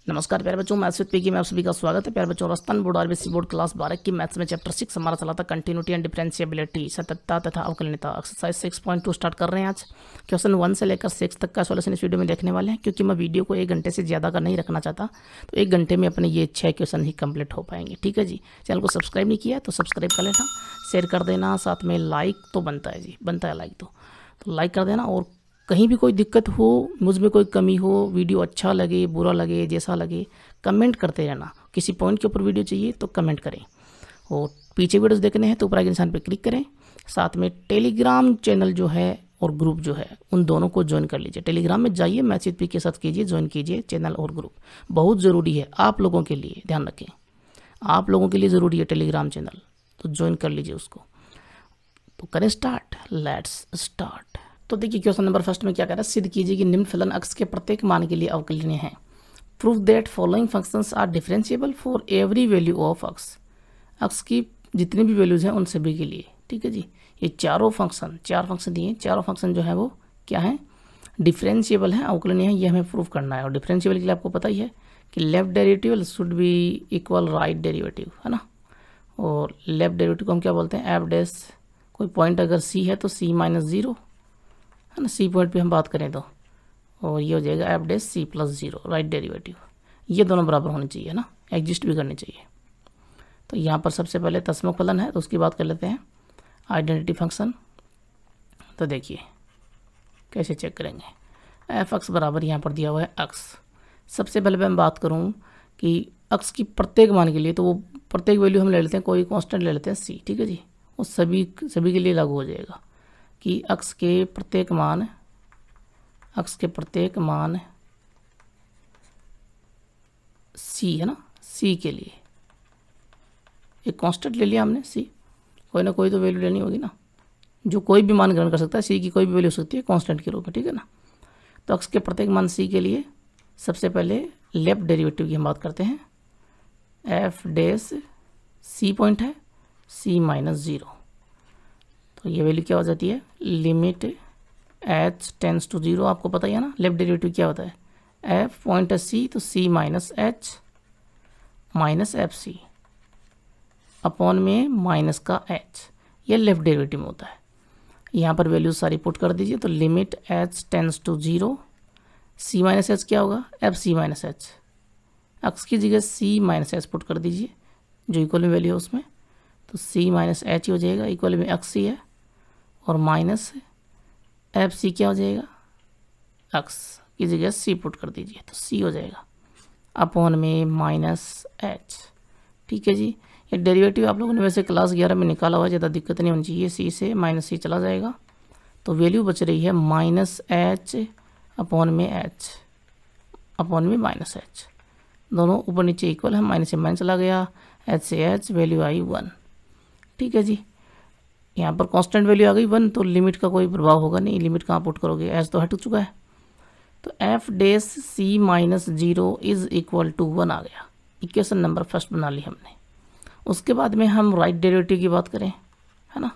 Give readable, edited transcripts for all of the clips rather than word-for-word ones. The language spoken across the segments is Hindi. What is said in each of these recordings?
नमस्कार प्यारे बच्चों, मैथ्स विद पीके में आप सभी का स्वागत है। प्यारे बच्चों, Rajasthan board RBC board class 12 की मैथ्स में चैप्टर 6 हमारा चला था कंटिन्यूटी एंड डिफरेंशिएबिलिटी, सततता तथा अवकलनीयता। एक्सरसाइज 6.2 स्टार्ट कर रहे हैं। आज क्वेश्चन 1 से लेकर 6 तक का सॉल्यूशन इस वीडियो में देखने वाले हैं। क्योंकि मैं वीडियो को 1 घंटे से ज़्यादा का नहीं रखना चाहता, तो 1 घंटे में अपने ये 6 क्वेश्चन ही कंप्लीट हो पाएंगे। ठीक है जी। चैनल को सब्सक्राइब नहीं किया तो सब्सक्राइब कर लेना, शेयर कर देना, साथ में लाइक तो बनता है जी, बनता है लाइक तो लाइक कर देना। और कहीं भी कोई दिक्कत हो, मुझ में कोई कमी हो, वीडियो अच्छा लगे बुरा लगे जैसा लगे, कमेंट करते रहना। किसी पॉइंट के ऊपर वीडियो चाहिए तो कमेंट करें। और पीछे वीडियोस देखने हैं तो ऊपर के निशान पर क्लिक करें। साथ में टेलीग्राम चैनल जो है और ग्रुप जो है, उन दोनों को ज्वाइन कर लीजिए। टेलीग्राम में जाइए, मैथ्स विद पीके के साथ कीजिए, ज्वाइन कीजिए चैनल और ग्रुप। बहुत ज़रूरी है आप लोगों के लिए, ध्यान रखें, आप लोगों के लिए ज़रूरी है टेलीग्राम चैनल, तो ज्वाइन कर लीजिए उसको। तो करें स्टार्ट, लेट्स स्टार्ट। तो देखिए क्वेश्चन नंबर फर्स्ट में क्या कह रहा है, सिद्ध कीजिए कि निम्न फलन अक्ष के प्रत्येक मान के लिए अवकलनीय है। Prove that following functions are differentiable for every value of x. X की जितनी भी वैल्यूज हैं उन सभी के लिए। ठीक है जी। ये चार फंक्शन दिए, चारों फंक्शन जो है वो क्या है, डिफरेंशिएबल है, अवकलनीय है। ये हमें प्रूव करना है। और डिफरेंशिएबल के लिए आपको पता ही है कि left derivative should be equal right derivative, है ना। और लेफ्ट डेरिवेटिव को हम क्या बोलते हैं, एफ डैश। कोई पॉइंट अगर सी है तो सी माइनस जीरो, है ना, सी पॉइंट पे हम बात करें तो, और ये हो जाएगा f dash c plus zero, right derivative. ये दोनों बराबर होने चाहिए ना, एग्जिस्ट भी करने चाहिए। तो यहाँ पर सबसे पहले तस्मक फलन है तो उसकी बात कर लेते हैं, आइडेंटिटी फंक्शन। तो देखिए कैसे चेक करेंगे। एफ एक्स बराबर यहाँ पर दिया हुआ है अक्स। सबसे पहले मैं बात करूँ कि अक्स की प्रत्येक मान के लिए, तो वो प्रत्येक वैल्यू हम ले लेते हैं, कोई कांस्टेंट ले लेते हैं सी। ठीक है जी। वो सभी के लिए लागू हो जाएगा कि अक्स के प्रत्येक मान सी, है ना, सी के लिए एक कांस्टेंट ले लिया हमने सी। कोई ना कोई तो वैल्यू लेनी होगी ना, जो कोई भी मान ग्रहण कर सकता है। सी की कोई भी वैल्यू हो सकती है कांस्टेंट के रूप में, ठीक है ना। तो अक्स के प्रत्येक मान सी के लिए सबसे पहले लेफ्ट डेरिवेटिव की हम बात करते हैं। एफ डैश सी पॉइंट है, सी माइनस जीरो। तो ये वैल्यू क्या हो जाती है, limit H tends to zero. आपको पता ही है ना लेफ्ट डेरिवेटिव क्या होता है, एफ पॉइंट है सी, तो C minus H minus F C upon में माइनस का एच, ये लेफ्ट डेरिवेटिव में होता है। यहाँ पर वैल्यू सारी पुट कर दीजिए। तो limit H tends to zero, c minus H क्या होगा, एफ सी माइनस एच। एक्स की जगह सी माइनस एच पुट कर दीजिए जो इक्वल में वैल्यू है उसमें, तो सी माइनस एच ही हो जाएगा, इक्वल में एक्स सी है, और माइनस एफ सी क्या हो जाएगा, एक्स की जगह सी पुट कर दीजिए तो सी हो जाएगा, अपॉन में माइनस एच। ठीक है जी। ये डेरिवेटिव आप लोगों ने वैसे क्लास 11 में निकाला हुआ है, ज़्यादा दिक्कत नहीं होनी चाहिए। सी से माइनस सी चला जाएगा तो वैल्यू बच रही है माइनस एच अपॉन में एच अपॉन में माइनस एच। दोनों ऊपर नीचे इक्वल है, माइनस से माइनस चला गया, एच से एच, वैल्यू आई 1। ठीक है जी। यहाँ पर कांस्टेंट वैल्यू आ गई 1, तो लिमिट का कोई प्रभाव होगा नहीं। लिमिट कहाँ पुट करोगे, एच तो हट चुका है। तो F dash c minus zero is equal to 1 आ गया। इक्वेशन नंबर फर्स्ट बना ली हमने। उसके बाद में हम राइट डेरिवेटिव की बात करें, है ना,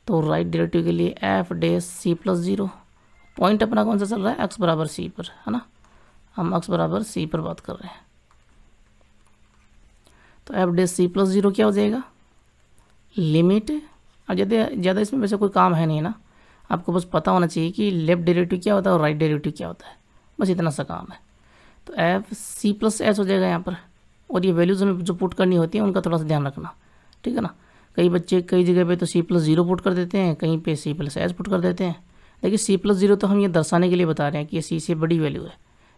तो राइट डेरिवेटिव के लिए f dash c plus zero, point अपना कौन सा चल रहा है, एक्स बराबर सी पर, है ना, हम एक्स बराबर सी पर बात कर रहे हैं। तो F dash c plus zero क्या हो जाएगा, लिमिट। अब ज़्यादा इसमें वैसे कोई काम है नहीं ना, आपको बस पता होना चाहिए कि लेफ्ट डेरिवेटिव क्या होता है और राइट डेरिवेटिव क्या होता है, बस इतना सा काम है। तो एफ सी प्लस एच हो जाएगा यहाँ पर। और ये वैल्यूज हमें जो पुट करनी होती है उनका थोड़ा सा ध्यान रखना, ठीक है ना। कई बच्चे कई जगह पे तो सी प्लस जीरो पुट कर देते हैं, कहीं पे सी प्लस एच पुट कर देते हैं। देखिए सी प्लस जीरो तो हम ये दर्शाने के लिए बता रहे हैं कि ये सी से बड़ी वैल्यू है।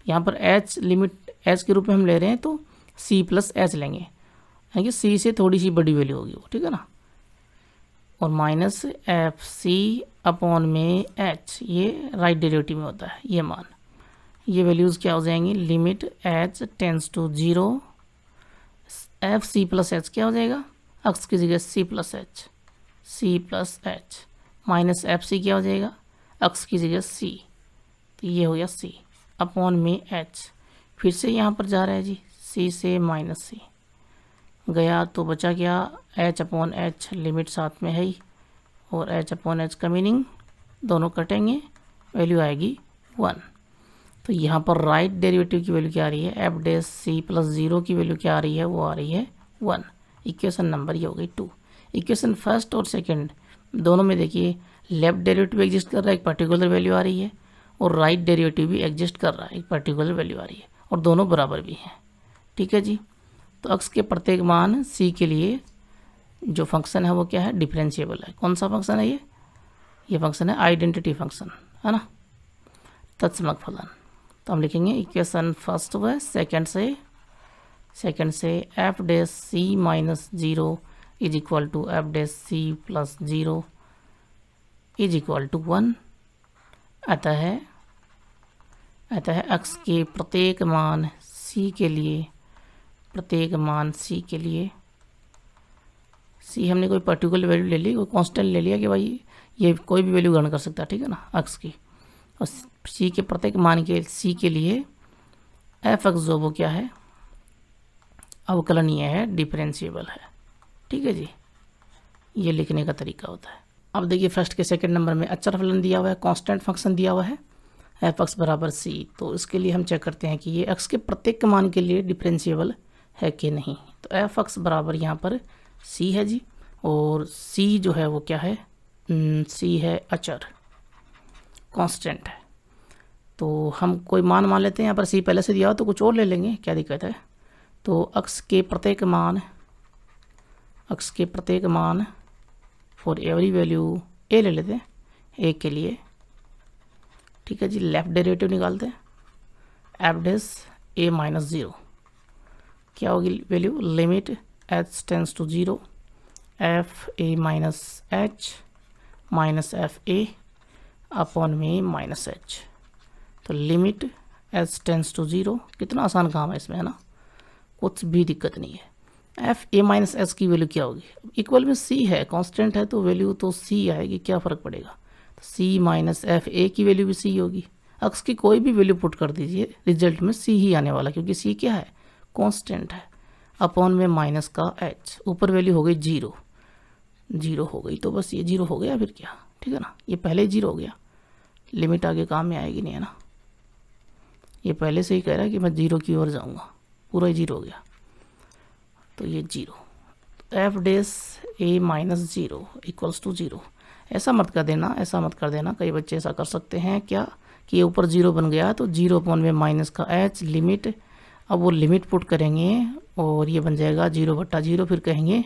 यहाँ पर एच लिमिट एच के रूप में हम ले रहे हैं तो सी प्लस एच लेंगे, यानी सी से थोड़ी सी बड़ी वैल्यू होगी वो, ठीक है ना। और माइनस एफ सी अपॉन में एच, ये राइट डेरिवेटिव में होता है ये मान। ये वैल्यूज़ क्या हो जाएंगी, limit H tends to zero, f C plus h क्या हो जाएगा, एक्स की जगह c plus H minus F c क्या हो जाएगा, एक्स की जगह सी, तो ये हो गया सी अपॉन में एच। फिर से यहाँ पर जा रहा है जी, सी से माइनस सी गया तो बचा क्या, एच अपॉन एच, लिमिट साथ में है ही, और एच अपॉन एच का मीनिंग दोनों कटेंगे, वैल्यू आएगी 1। तो यहाँ पर राइट डेरिवेटिव की वैल्यू क्या आ रही है, एफ डैश सी प्लस 0 की वैल्यू क्या आ रही है, वो आ रही है 1। इक्वेशन नंबर ये हो गई 2। इक्वेशन फर्स्ट और सेकंड दोनों में देखिए लेफ्ट डेरिवेटिव एग्जिस्ट कर रहा है, एक पर्टिकुलर वैल्यू आ रही है, और राइट डेरिवेटिव भी एग्जिस्ट कर रहा है, एक पर्टिकुलर वैल्यू आ रही है, और दोनों बराबर भी हैं। ठीक है जी। तो अक्स के प्रत्येक मान सी के लिए जो फंक्शन है वो क्या है, डिफरेंशिएबल है। कौन सा फंक्शन है ये फंक्शन है आइडेंटिटी फंक्शन, है ना, तत्समक फलन। तो हम लिखेंगे इक्वेशन फर्स्ट व सेकंड से f dash c minus 0 is equal to F dash c plus 0 is equal to 1। अतः एक्स के प्रत्येक मान सी के लिए सी हमने कोई पर्टिकुलर वैल्यू ले ली, कोई कांस्टेंट ले लिया कि भाई ये कोई भी वैल्यू ग्रहण कर सकता है, ठीक है ना, एक्स की। और सी के प्रत्येक मान के सी के लिए एफ एक्स जो वो क्या है, अवकलनीय है, डिफरेंशिएबल है। ठीक है जी, ये लिखने का तरीका होता है। अब देखिए फर्स्ट के सेकंड नंबर में अचर फलन दिया हुआ है, कांस्टेंट फंक्शन दिया हुआ है एफ एक्स बराबर सी। तो इसके लिए हम चेक करते हैं कि ये एक्स के प्रत्येक मान के लिए डिफरेंशिएबल है कि नहीं। तो एफ एक्स बराबर यहाँ पर सी है जी, और सी जो है वो क्या है, सी है अचर, कांस्टेंट है। तो हम कोई मान लेते हैं, यहाँ पर सी पहले से दिया हो तो कुछ और ले लेंगे, क्या दिक्कत है। तो एक्स के प्रत्येक मान फॉर एवरी वैल्यू ए ले लेते हैं, ए के लिए। ठीक है जी, लेफ्ट डेरिवेटिव निकालते हैं, एफ डैश ए माइनस 0 क्या होगी वैल्यू, limit H tends to 0 f a minus H minus f a upon में माइनस एच। तो लिमिट एच टेंस टू 0, कितना आसान काम है इसमें, है ना, कुछ भी दिक्कत नहीं है। एफ ए माइनस एच की वैल्यू क्या होगी, इक्वल में सी है, कांस्टेंट है तो वैल्यू तो सी आएगी, क्या फ़र्क पड़ेगा। तो सी माइनस एफ ए की वैल्यू भी सी होगी। एक्स की कोई भी वैल्यू पुट कर दीजिए, रिजल्ट में सी ही आने वाला, क्योंकि सी क्या है, कांस्टेंट है, अपॉन में माइनस का एच, ऊपर वैल्यू हो गई 0 हो गई, तो बस ये 0 हो गया फिर क्या, ठीक है ना, ये पहले ही 0 हो गया, लिमिट आगे काम में आएगी नहीं, है ना। ये पहले से ही कह रहा है कि मैं 0 की ओर जाऊँगा, पूरा ही 0 हो गया, तो ये 0। F dash a minus 0 equals to 0। ऐसा मत कर देना, कई बच्चे ऐसा कर सकते हैं क्या कि ये ऊपर 0 बन गया, तो 0 अपॉन में माइनस का एच लिमिट, अब वो लिमिट पुट करेंगे और ये बन जाएगा 0/0, फिर कहेंगे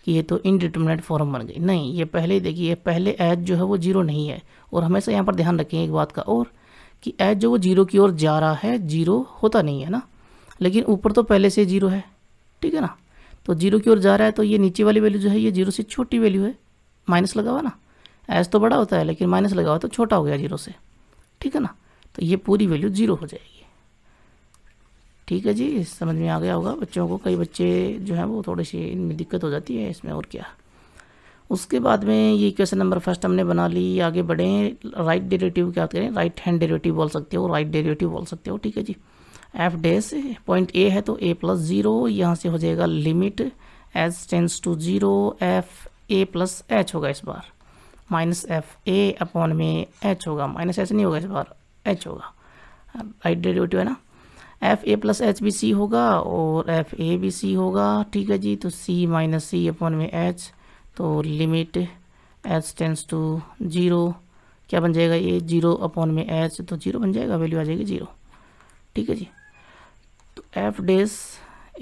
कि ये तो इनडिटर्मिनेट फॉर्म बन गई। नहीं, ये पहले ही देखिए, पहले एच जो है वो 0 नहीं है। और हमेशा यहाँ पर ध्यान रखें एक बात का और, कि एच जो वो 0 की ओर जा रहा है, 0 होता नहीं है ना, लेकिन ऊपर तो पहले से 0 है, ठीक है ना। तो 0 की ओर जा रहा है, तो ये नीचे वाली वैल्यू जो है ये 0 से छोटी वैल्यू है, माइनस लगा हुआ ना, एच तो बड़ा होता है लेकिन माइनस लगा हुआ तो छोटा हो गया 0 से, ठीक है ना। तो ये पूरी वैल्यू 0 हो जाएगी। ठीक है जी, समझ में आ गया होगा बच्चों को। कई बच्चे जो हैं वो थोड़ी सी इनमें दिक्कत हो जाती है इसमें, और क्या। उसके बाद में ये इक्वेशन नंबर फर्स्ट हमने बना ली, आगे बढ़ें। राइट डेरिवेटिव क्या करें, राइट हैंड डेरिवेटिव बोल सकते हो, राइट डेरिवेटिव बोल सकते हो, ठीक है जी। एफ डैश पॉइंट ए है तो ए प्लस 0, यहाँ से हो जाएगा limit H tends to 0 f a plus h होगा इस बार, माइनस एफ ए अपॉन में एच होगा, माइनस एच नहीं होगा इस बार, एच होगा, राइट डेरिवेटिव है ना। एफ ए प्लस एच भी सी होगा और एफ ए भी सी होगा, ठीक है जी। तो सी माइनस सी अपॉन में एच, तो लिमिट एच टेंस टू 0 क्या बन जाएगा, ये 0 अपॉन में एच, तो 0 बन जाएगा, वैल्यू आ जाएगी 0, ठीक है जी। तो एफ डैश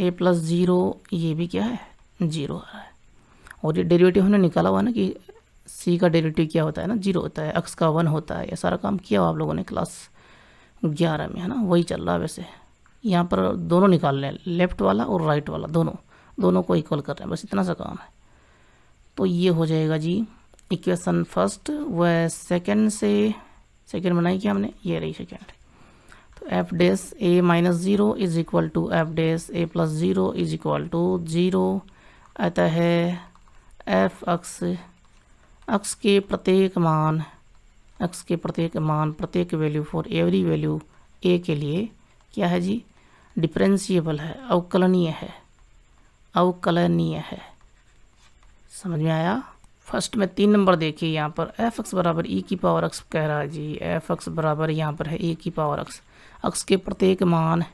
ए प्लस 0 ये भी क्या है, 0 आ रहा है। और ये डेरिवेटिव हमने निकाला हुआ ना कि सी का डेरिवेटिव क्या होता है ना, 0 होता है, एक्स का 1 होता है। ये सारा काम किया हुआ आप लोगों ने क्लास 11 में, है ना, वही चल रहा है। वैसे यहाँ पर दोनों निकाल रहे हैं, लेफ्ट वाला और राइट वाला, दोनों को इक्वल कर रहे हैं, बस इतना सा काम है। तो ये हो जाएगा जी इक्वेशन फर्स्ट व सेकंड से, सेकंड बनाई क्या हमने, ये रही सेकंड। तो F dash a minus 0 is equal to F dash a plus 0 is equal to 0। अतः है एफ एक्स के प्रत्येक मान प्रत्येक value for every value a के लिए क्या है जी, डिफरेंशिएबल है, अवकलनीय है। समझ में आया। फर्स्ट में 3 नंबर देखिए, यहाँ पर एफ एक्स बराबर ई की पावर एक्स कह रहा है जी। एफ एक्स बराबर यहाँ पर है ए की पावर एक्स। एक्स के प्रत्येक मान,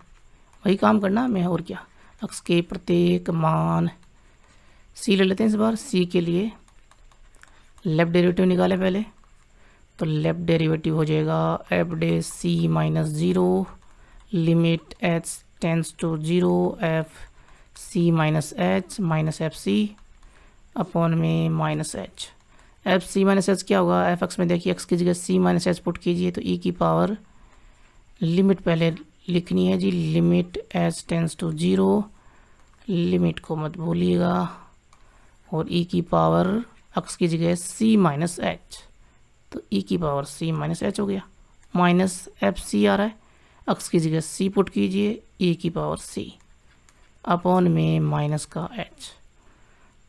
वही काम करना हमें और क्या, एक्स के प्रत्येक मान सी ले लेते हैं इस बार। सी के लिए लेफ्ट डेरिवेटिव निकाले पहले, तो लेफ्ट डेरिवेटिव हो जाएगा F dash C minus zero limit H tends to zero F C minus F C upon में माइनस एच। एफ सी माइनस एच क्या होगा, एफ एक्स में देखिए एक्स की जगह सी माइनस एच पुट कीजिए, तो ई की पावर लिमिट पहले लिखनी है जी, limit H tends to zero, limit को मत भूलिएगा, और ई की पावर एक्स की जगह सी माइनस एच, तो ई की पावर सी माइनस एच हो गया, माइनस एफ सी आ रहा है, एक्स की जगह सी पुट कीजिए, ई की पावर सी अपॉन में माइनस का एच।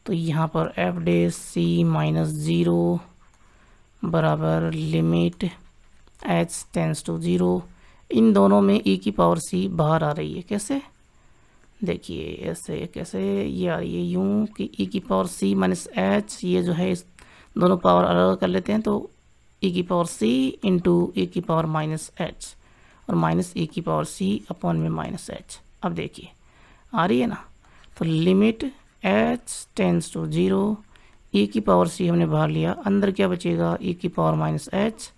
तो यहाँ पर F dash C minus zero बराबर limit H tends to zero, इन दोनों में ई की पावर सी बाहर आ रही है, कैसे देखिए ऐसे, कैसे ये आ रही है यूँ कि ई की पावर सी माइनस एच, ये जो है इस दोनों पावर अलग अलग कर लेते हैं, तो ई की पावर सी इंटू ई की पावर माइनस एच और माइनस ई की पावर सी अपॉन में माइनस एच। अब देखिए आ रही है ना, तो limit H tends to zero, E की पावर सी हमने बाहर लिया, अंदर क्या बचेगा, ई की power minus H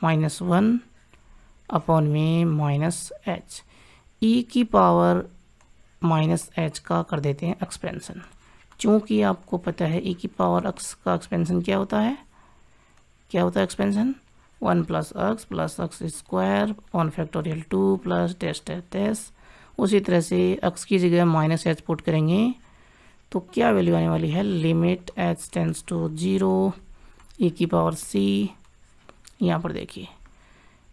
minus one upon में माइनस एच। ई की पावर माइनस एच का कर देते हैं एक्सपेंशन, चूँकि आपको पता है ई की पावर एक्स का एक्सपेंशन क्या होता है, क्या होता है expansion, 1 plus x square on factorial 2 plus test. उसी तरह से एक्स की जगह माइनस एच पुट करेंगे तो क्या वैल्यू आने वाली है, limit H tends to zero E की पावर सी, यहाँ पर देखिए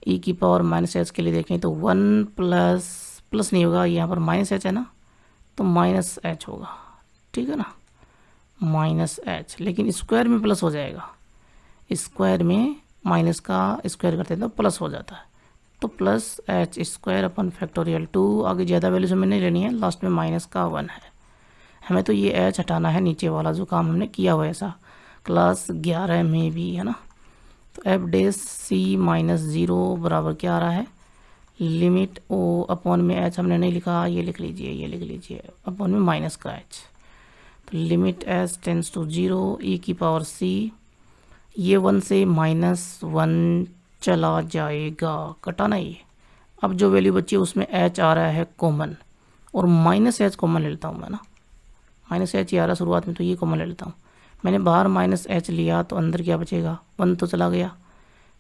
ई की पावर माइनस एच के लिए देखें तो 1 प्लस नहीं होगा, यहाँ पर माइनस एच है ना, तो माइनस एच होगा, ठीक है ना, माइनस एच, लेकिन स्क्वायर में प्लस हो जाएगा, स्क्वायर में माइनस का स्क्वायर करते हैं तो प्लस हो जाता है, तो plus H square upon factorial 2, आगे ज़्यादा वैल्यूज हमें नहीं लेनी है, लास्ट में माइनस का 1 है, हमें तो ये एच हटाना है, नीचे वाला जो काम हमने किया हुआ है ऐसा क्लास 11 में भी है ना। तो F dash C minus zero बराबर क्या आ रहा है, लिमिट ओ अपॉन में एच हमने नहीं लिखा, ये लिख लीजिए, ये लिख लीजिए अपॉन में माइनस का एच, तो limit H tends to zero E की पावर सी, ये 1 से -1 चला जाएगा, कटा नहीं। अब जो वैल्यू बची है उसमें एच आ रहा है कॉमन, और माइनस एच कॉमन ले लेता हूँ मैं ना, माइनस एच ही आ रहा शुरुआत में, तो ये कॉमन ले लेता हूँ, मैंने बाहर माइनस एच लिया तो अंदर क्या बचेगा, 1 तो चला गया,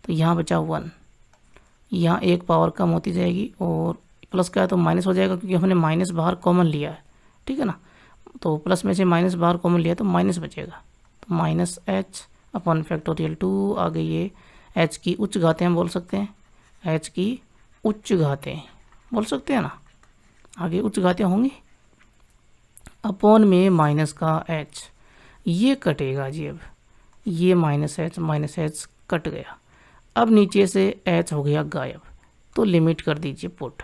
तो यहाँ बचा 1, यहाँ एक पावर कम होती जाएगी, और प्लस का है तो माइनस हो जाएगा क्योंकि हमने माइनस बाहर कॉमन लिया है, ठीक है ना, तो प्लस में से माइनस बाहर कॉमन लिया तो माइनस बचेगा, तो माइनस एच अपॉन फैक्टोरियल 2, आगे ये एच की उच्च घातें हम बोल सकते हैं, एच की उच्च घातें बोल सकते हैं ना, आगे उच्च घातें होंगी, अपॉन में माइनस का एच, ये कटेगा जी, अब ये माइनस एच कट गया, अब नीचे से एच हो गया गायब, तो लिमिट कर दीजिए पुट।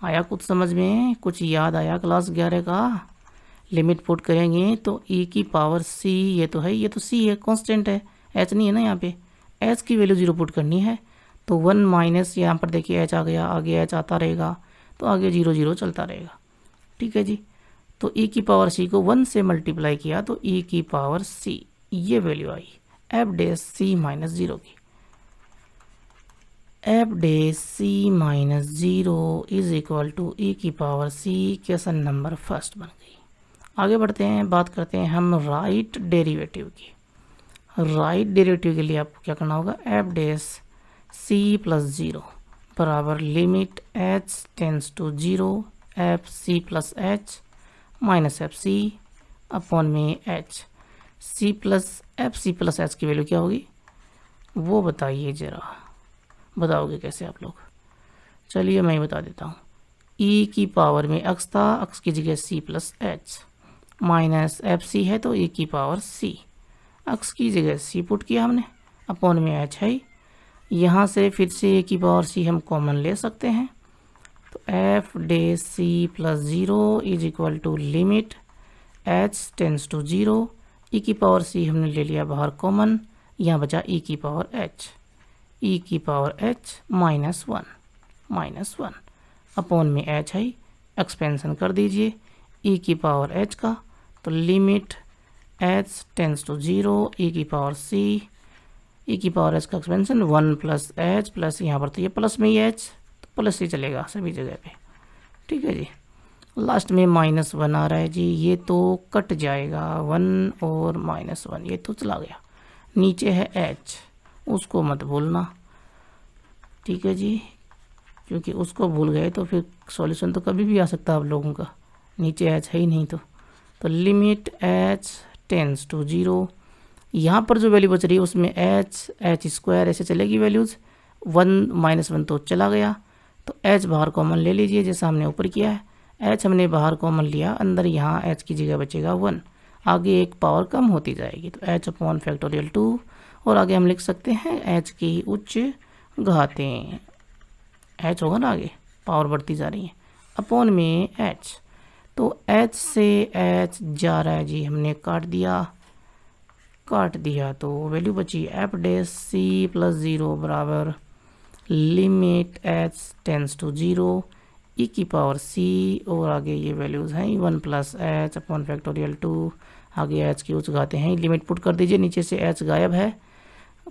आया कुछ समझ में, कुछ याद आया क्लास 11 का, लिमिट पुट करेंगे तो ई की पावर सी, ये तो है, ये तो सी है, कांस्टेंट है, एच नहीं है ना यहाँ पे, एच की वैल्यू 0 पुट करनी है, तो 1 माइनस यहाँ पर देखिए एच आ गया, आगे एच आता रहेगा, तो आगे 0 0 चलता रहेगा, ठीक है जी। तो ई की पावर सी को 1 से मल्टीप्लाई किया तो ई की पावर सी, ये वैल्यू आई F dash C minus zero की, F dash C minus zero is equal to E की power C, question number first बन गई। आगे बढ़ते हैं, बात करते हैं हम राइट डेरिवेटिव की। राइट डेरिवेटिव के लिए आपको क्या करना होगा, एफ डेस सी प्लस ज़ीरो बराबर limit H tends to zero F C plus H minus F C upon में एच, सी प्लस एच की वैल्यू क्या होगी वो बताइए ज़रा, बताओगे कैसे आप लोग, चलिए मैं बता देता हूँ। ई की पावर में एक्स था, एक्स की जगह c plus H minus F c है तो ई की पावर सी, एक्स की जगह सी पुट किया हमने, अपॉन में एच है, यहाँ से फिर से ए की पावर सी हम कॉमन ले सकते हैं, तो F dash C plus zero is equal to limit H tends to zero E की पावर सी हमने ले लिया बाहर कॉमन, यहाँ बचा ई की पावर एच, ई की पावर एच -1 अपॉन में एच है, एक्सपेंशन कर दीजिए ई की पावर एच का, तो लिमिट एच टेंस टू 0 ई की पावर सी, ई की पावर एच का एक्सपेंशन 1 प्लस एच प्लस यहाँ पर तो ये प्लस में ही एच, तो प्लस ही चलेगा सभी जगह पे, ठीक है जी। लास्ट में -1 आ रहा है जी, ये तो कट जाएगा 1 और -1 ये तो चला गया, नीचे है एच उसको मत भूलना, ठीक है जी, क्योंकि उसको भूल गए तो फिर सॉल्यूशन तो कभी भी आ सकता है आप लोगों का, नीचे एच है ही नहीं तो लिमिट एच टेंस टू 0, यहाँ पर जो वैल्यू बच रही है उसमें एच स्क्वायर ऐसे चलेगी वैल्यूज़, 1 -1 तो चला गया, तो एच बाहर कॉमन ले लीजिए जैसा हमने ऊपर किया है, एच हमने बाहर कॉमन लिया, अंदर यहाँ एच की जगह बचेगा 1, आगे एक पावर कम होती जाएगी तो एच अपॉन फैक्टोरियल 2, और आगे हम लिख सकते हैं एच की उच्च घातें, एच होगा ना आगे पावर बढ़ती जा रही है, अपॉन में एच, तो एच से एच जा रहा है जी, हमने काट दिया तो वैल्यू बची एफ डैश सी प्लस 0 बराबर लिमिट एच टेंस टू 0 ई की पावर सी, और आगे ये वैल्यूज़ हैं 1 प्लस एच अपॉन फैक्टोरियल 2, आगे एच की उच्च घातें हैं, लिमिट पुट कर दीजिए, नीचे से एच गायब है,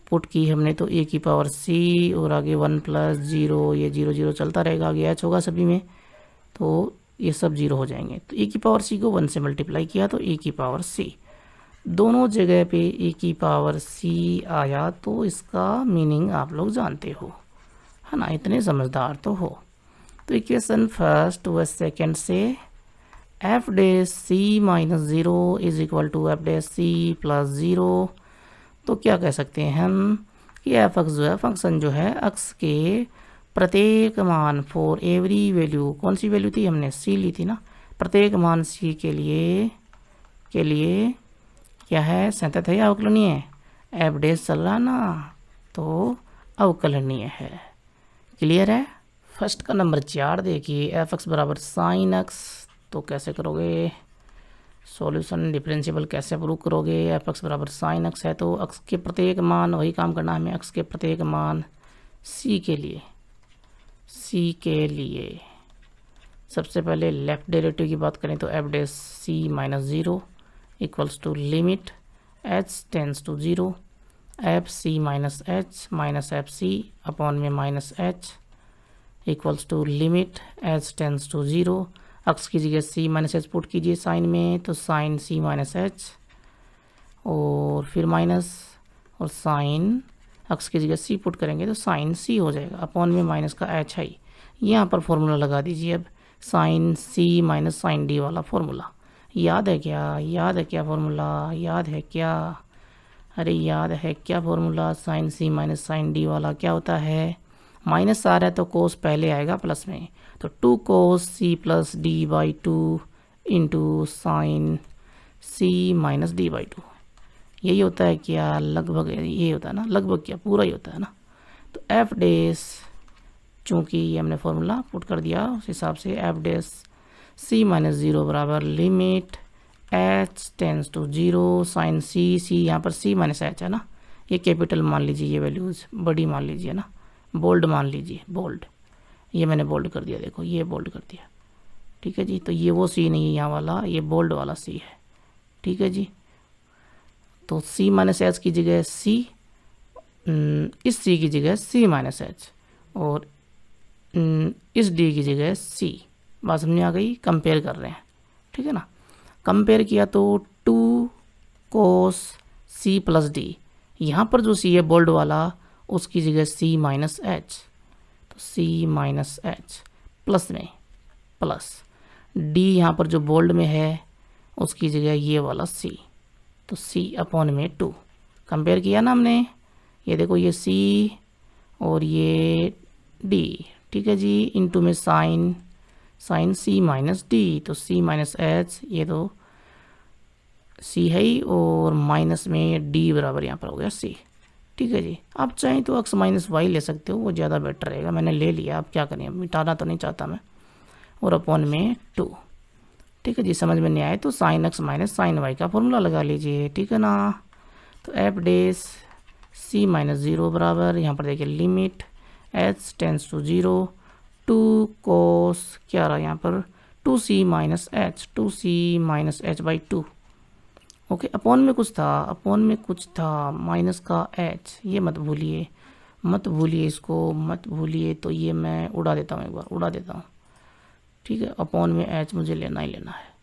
पुट की हमने तो ए की पावर सी, और आगे 1 प्लस 0 ये 0 0 चलता रहेगा, आगे एच होगा सभी में तो ये सब 0 हो जाएंगे, तो ए की पावर सी को 1 से मल्टीप्लाई किया तो ए की पावर सी, दोनों जगह पे ए की पावर सी आया, तो इसका मीनिंग आप लोग जानते हो है ना, इतने समझदार तो हो। तो इक्वेशन फर्स्ट व सेकेंड से f dash C -0 is equal to F dash c plus 0, तो क्या कह सकते हैं हम कि एफ एक्स जो है फंक्शन जो है एक्स के प्रत्येक मान फॉर एवरी वैल्यू, कौन सी वैल्यू थी हमने सी ली थी ना, प्रत्येक मान सी के लिए क्या है संतत है या अवकलनीय है, एफ डैश चल रहा ना तो अवकलनीय है, क्लियर है। फर्स्ट का नंबर 4 देखिए, एफ एक्स बराबर साइन एक्स, तो कैसे करोगे सॉल्यूशन, डिफरेंशिएबल कैसे प्रूव करोगे, एफ एक्स बराबर साइन एक्स है तो एक्स के प्रत्येक मान, वही काम करना है हमें, एक्स के प्रत्येक मान सी के लिए सबसे पहले लेफ्ट डेरिवेटिव की बात करें तो F dash C -0 equals to limit H tends to 0 f c -h f C upon में -h equals to limit H tends to 0, x की जगह सी -h पुट कीजिए साइन में, तो साइन सी -h और फिर माइनस, और साइन एक्स की जगह सी पुट करेंगे तो साइन सी हो जाएगा, अपॉन में माइनस का एच है, यहाँ पर फॉर्मूला लगा दीजिए अब, sign C minus sign D वाला फॉर्मूला, याद है क्या फॉर्मूला, याद है क्या, अरे याद है क्या formula, sign C minus sign D वाला क्या होता है, माइनस आ रहा है तो कोस पहले आएगा प्लस में, तो 2 cos C plus D by 2 into sine C minus D by 2, यही होता है क्या, लगभग ये होता है ना, लगभग क्या पूरा ही होता है ना। तो एफ डैश चूँकि ये हमने फॉर्मूला पुट कर दिया उस हिसाब से एफ डैश सी -0 बराबर limit H tends to 0 sine C यहाँ पर सी -h है ना, ये कैपिटल मान लीजिए, ये वैल्यूज़ बड़ी मान लीजिए ना, बोल्ड मान लीजिए, बोल्ड, ये मैंने बोल्ड कर दिया, देखो ये बोल्ड कर दिया, ठीक है जी, तो ये वो सी नहीं है यहाँ वाला, ये बोल्ड वाला सी है, ठीक है जी। तो सी -h की जगह सी, इस सी की जगह सी -h और इस डी की जगह सी, बात समझ आ गई, कंपेयर कर रहे हैं, ठीक है ना, कंपेयर किया तो 2 कोस सी प्लस डी, यहाँ पर जो सी है बोल्ड वाला उसकी जगह सी -h, तो सी -h प्लस में प्लस डी यहाँ पर जो बोल्ड में है उसकी जगह ये वाला सी, तो सी अपॉन में 2, कंपेयर किया ना हमने, ये देखो ये सी और ये डी, ठीक है जी, इनटू में साइन सी माइनस डी, तो सी -h ये तो सी है ही, और माइनस में डी बराबर यहाँ पर हो गया सी, ठीक है जी। आप चाहें तो x -y ले सकते हो, वो ज़्यादा बेटर रहेगा, मैंने ले लिया, अब क्या करें, मिटाना तो नहीं चाहता मैं, और अपॉन में 2, ठीक है जी। समझ में नहीं आए तो sine X minus sine Y का फॉर्मूला लगा लीजिए, ठीक है ना। तो एफ डेस सी माइनस ज़ीरो बराबर, यहाँ पर देखिए limit H tends to zero two cos क्या रहा यहाँ पर two C minus H by two. Okay, upon में कुछ था माइनस का एच, ये मत भूलिए इसको मत भूलिए। तो ये मैं उड़ा देता हूँ, एक बार उड़ा देता हूँ, ठीक है। अपॉन में एच मुझे लेना ही लेना है,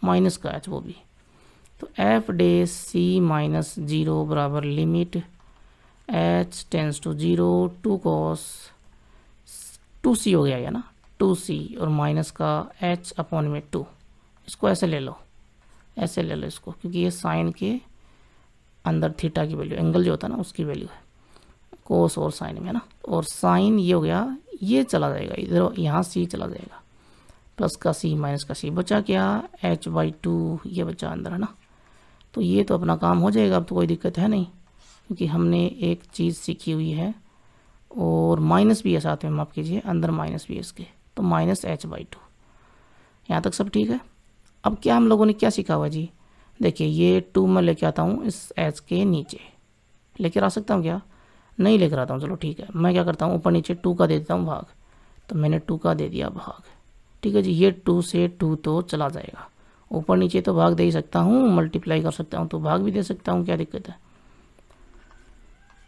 माइनस का एच वो भी। तो एफ डेस सी माइनस ज़ीरो बराबर limit H tends to zero two cos two C हो गया ना, टू सी और माइनस का एच अपॉन में टू। इसको ऐसे ले लो इसको, क्योंकि ये साइन के अंदर थीटा की वैल्यू, एंगल जो होता है ना उसकी वैल्यू है कोस और साइन में, है ना। और साइन ये हो गया, ये चला जाएगा इधर, यहाँ सी चला जाएगा, प्लस का सी माइनस का सी, बचा क्या एच बाई टू, ये बचा अंदर, है ना। तो ये तो अपना काम हो जाएगा, अब तो कोई दिक्कत है नहीं, क्योंकि हमने एक चीज़ सीखी हुई है। और माइनस भी है साथ में, माफ़ कीजिए, अंदर माइनस भी है इसके, तो माइनस एच बाई टू। यहाँ तक सब ठीक है। अब क्या हम लोगों ने क्या सीखा हुआ जी, देखिए ये टू मैं लेके आता हूँ इस एच के नीचे, लेकर आ सकता हूँ क्या, नहीं लेकर आता हूँ, चलो ठीक है। मैं क्या करता हूँ, ऊपर नीचे टू का दे देता हूँ भाग, तो मैंने टू का दे दिया भाग, ठीक है जी। ये टू से टू तो चला जाएगा, ऊपर नीचे तो भाग दे ही सकता हूँ, मल्टीप्लाई कर सकता हूँ तो भाग भी दे सकता हूँ, क्या दिक्कत है।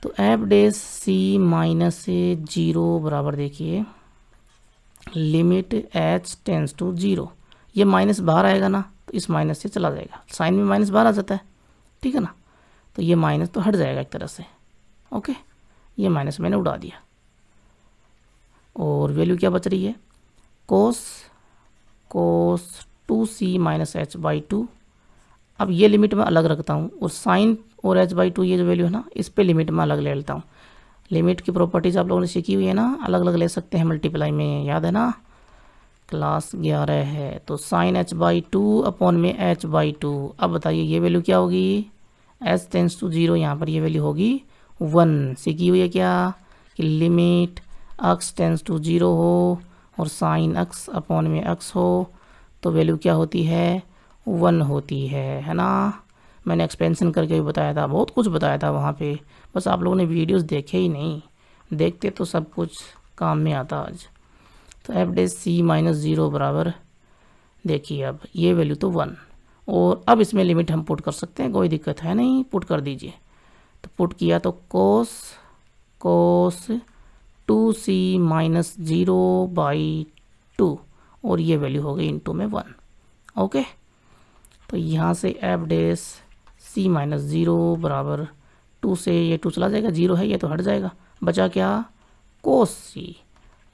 तो एफ डेस सी माइनस से जीरो बराबर देखिए limit H tends to zero, ये माइनस बाहर आएगा ना, तो इस माइनस से चला जाएगा, साइन में माइनस बाहर आ जाता है, ठीक है ना। तो ये माइनस तो हट जाएगा एक तरह से, ओके। ये माइनस मैंने उड़ा दिया, और वैल्यू क्या बच रही है, cos two C minus H by two. अब ये लिमिट मैं अलग रखता हूँ, और साइन और एच बाई टू ये जो वैल्यू है ना, इस पे लिमिट मैं अलग ले लेता हूँ। लिमिट की प्रॉपर्टीज आप लोगों ने सीखी हुई है ना, अलग अलग ले सकते हैं मल्टीप्लाई में, याद है ना, क्लास 11 है। तो sine h by two upon में एच बाई टू। अब बताइए ये वैल्यू क्या होगी, एच टेंस टू जीरो, यहाँ पर ये वैल्यू होगी 1। सीखी हुई है क्या कि limit x tends to zero हो और साइन एक्स अपॉन में एक्स हो, तो वैल्यू क्या होती है, 1 होती है ना। मैंने एक्सपेंशन करके भी बताया था, बहुत कुछ बताया था वहाँ पे, बस आप लोगों ने वीडियोस देखे ही नहीं, देखते तो सब कुछ काम में आता आज। तो एफ डेस सी माइनस ज़ीरो बराबर देखिए, अब ये वैल्यू तो 1, और अब इसमें लिमिट हम पुट कर सकते हैं, कोई दिक्कत है नहीं, पुट कर दीजिए। तो पुट किया तो cos two C minus zero by two, और ये वैल्यू हो गई इनटू में 1, ओके। तो यहाँ से एफ डेस सी माइनस ज़ीरो बराबर टू से ये टू चला जाएगा, जीरो है ये तो हट जाएगा, बचा क्या कोस सी।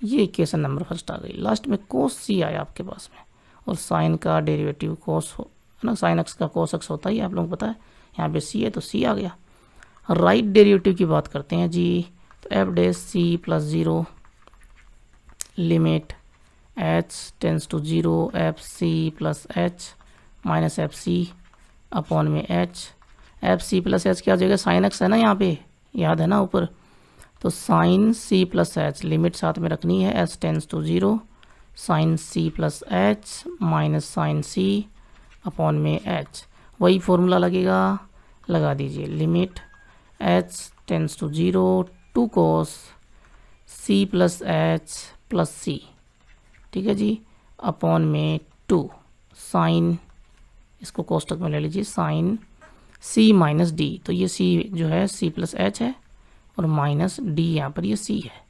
ये इक्वेशन नंबर फर्स्ट आ गई, लास्ट में कोस सी आया आपके पास में। और साइन का डेरिवेटिव कोस हो है ना, साइन एक्स का कोस एक्स होता ही आप लोगों को पता है, यहाँ पे सी है तो सी आ गया। राइट डेरिवेटिव की बात करते हैं जी। तो F dash C plus zero limit H tends to zero F C plus H minus F C upon में एफ सी प्लस एच क्या हो जाएगा, साइन एक्स है ना यहाँ पे, याद है ना ऊपर। तो sine C plus H limit साथ में रखनी है, H tends to zero sine C plus H minus sine C upon में एच, वही फॉर्मूला लगेगा, लगा दीजिए। Limit H tends to zero two cos C plus H plus C, ठीक है जी, अपॉन में टू साइन, इसको कोष्टक में ले लीजिए, साइन सी माइनस डी। तो ये सी जो है सी प्लस एच है, और माइनस डी यहाँ पर ये सी है,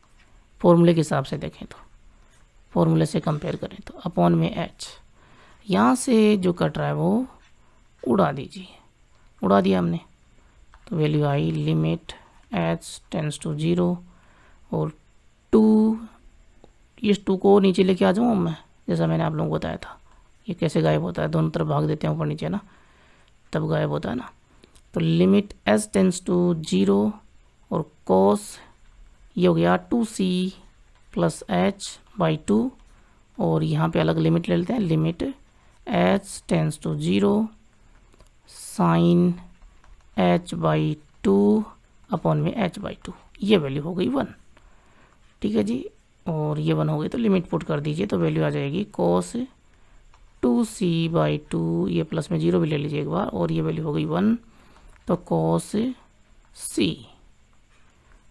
फॉर्मूले के हिसाब से देखें तो, फॉर्मूले से कंपेयर करें तो, अपॉन में एच। यहाँ से जो कट रहा है वो उड़ा दीजिए, उड़ा दिया हमने, तो वैल्यू आई limit H tends to zero और टू, इस टू को नीचे लेके आ जाऊँ मैं, जैसा मैंने आप लोगों को बताया था। ये कैसे गायब होता है, दोनों तरफ भाग देते हैं ऊपर नीचे ना, तब गायब होता है ना। तो limit H tends to zero और कोस ये हो गया two c plus h by two, और यहाँ पे अलग लिमिट ले लेते हैं, limit H tends to zero sine h by two upon में एच बाई टू, ये वैल्यू हो गई 1, ठीक है जी। और ये 1 हो गई तो लिमिट पुट कर दीजिए, तो वैल्यू आ जाएगी कोस 2c/2, ये प्लस में 0 भी ले लीजिए एक बार, और ये वैल्यू हो गई 1, तो कॉस c,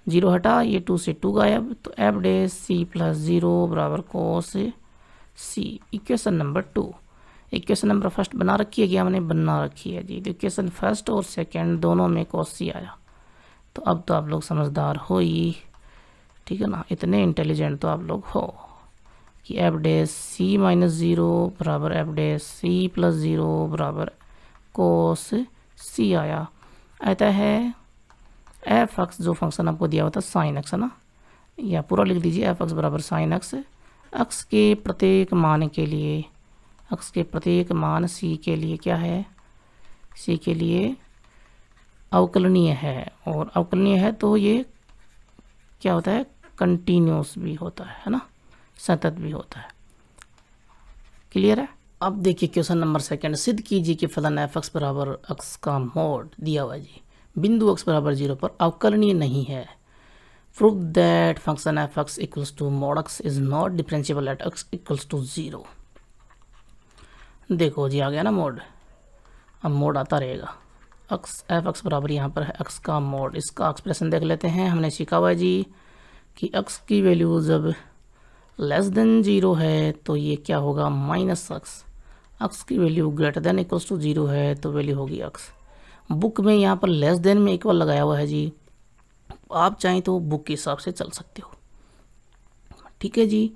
0 हटा, ये 2 से 2 गायब, तो एफ डे c प्लस 0 बराबर cos c। Equation number 2। Equation number first बना रखी है कि हमने बना रखी है जी, तो इक्वेशन फर्स्ट और सेकंड दोनों में कॉस c आया। तो अब तो आप लोग समझदार हो ही, ठीक है ना, इतने इंटेलिजेंट तो आप लोग हो कि एफ डे c माइनस 0 बराबर एफ डे c प्लस 0 बराबर कोस c आया। आता है एफ एक्स, जो फंक्शन आपको दिया हुआ था साइन एक्स, है ना, या पूरा लिख दीजिए एफ एक्स बराबर साइन एक्स। एक्स के प्रत्येक मान के लिए, एक्स के प्रत्येक मान c के लिए क्या है, c के लिए अवकलनीय है, और अवकलनीय है तो ये क्या होता है, कंटिन्यूस भी होता है ना, सतत भी होता है। क्लियर है। अब देखिए क्वेश्चन नंबर सेकंड, सिद्ध कीजिए कि फलन एफ एक्स बराबर एक्स का मोड दिया हुआ है जी, बिंदु एक्स बराबर 0 पर अवकलनीय नहीं है। Prove that function f x equals to mod x is not differentiable at x equals to 0। देखो जी आ गया ना मोड, अब मोड आता रहेगा। एक्स एफ एक्स बराबर यहाँ पर है एक्स का मोड, इसका एक्सप्रेशन देख लेते हैं। हमने सीखा हुआ है जी कि एक्स की वैल्यू जब लेस देन 0 है तो ये क्या होगा, माइनस एक्स। एक्स की value greater than equals to 0 है तो वैल्यू होगी एक्स। बुक में यहाँ पर लेस देन में इक्वल लगाया हुआ है जी, आप चाहें तो बुक के हिसाब से चल सकते हो, ठीक है जी।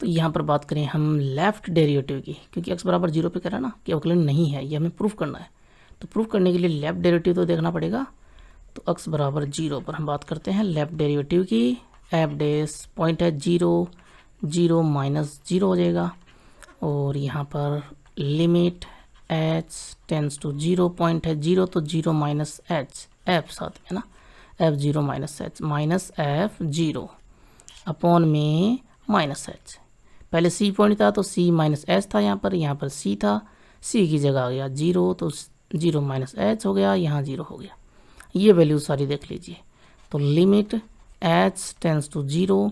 तो यहाँ पर बात करें हम लेफ्ट डेरिवेटिव की, क्योंकि एक्स बराबर 0 पे कह रहा है ना कि अवकलन नहीं है, ये हमें प्रूफ करना है। तो प्रूफ करने के लिए लेफ्ट डेरिवेटिव तो देखना पड़ेगा। तो एक्स बराबर 0 पर हम बात करते हैं लेफ्ट डेरिवेटिव की। एफ डेस पॉइंट है 0, 0 माइनस 0 हो जाएगा, और यहाँ पर limit h tends to 0, point है 0 तो 0 माइनस h, f साथ है ना, f 0 minus h, minus f 0 upon में माइनस h। पहले c पॉइंट था तो c माइनस h था, यहाँ पर c था, c की जगह आ गया 0 तो 0 माइनस h हो गया, यहाँ 0 हो गया। ये वैल्यू सारी देख लीजिए। तो limit h tends to 0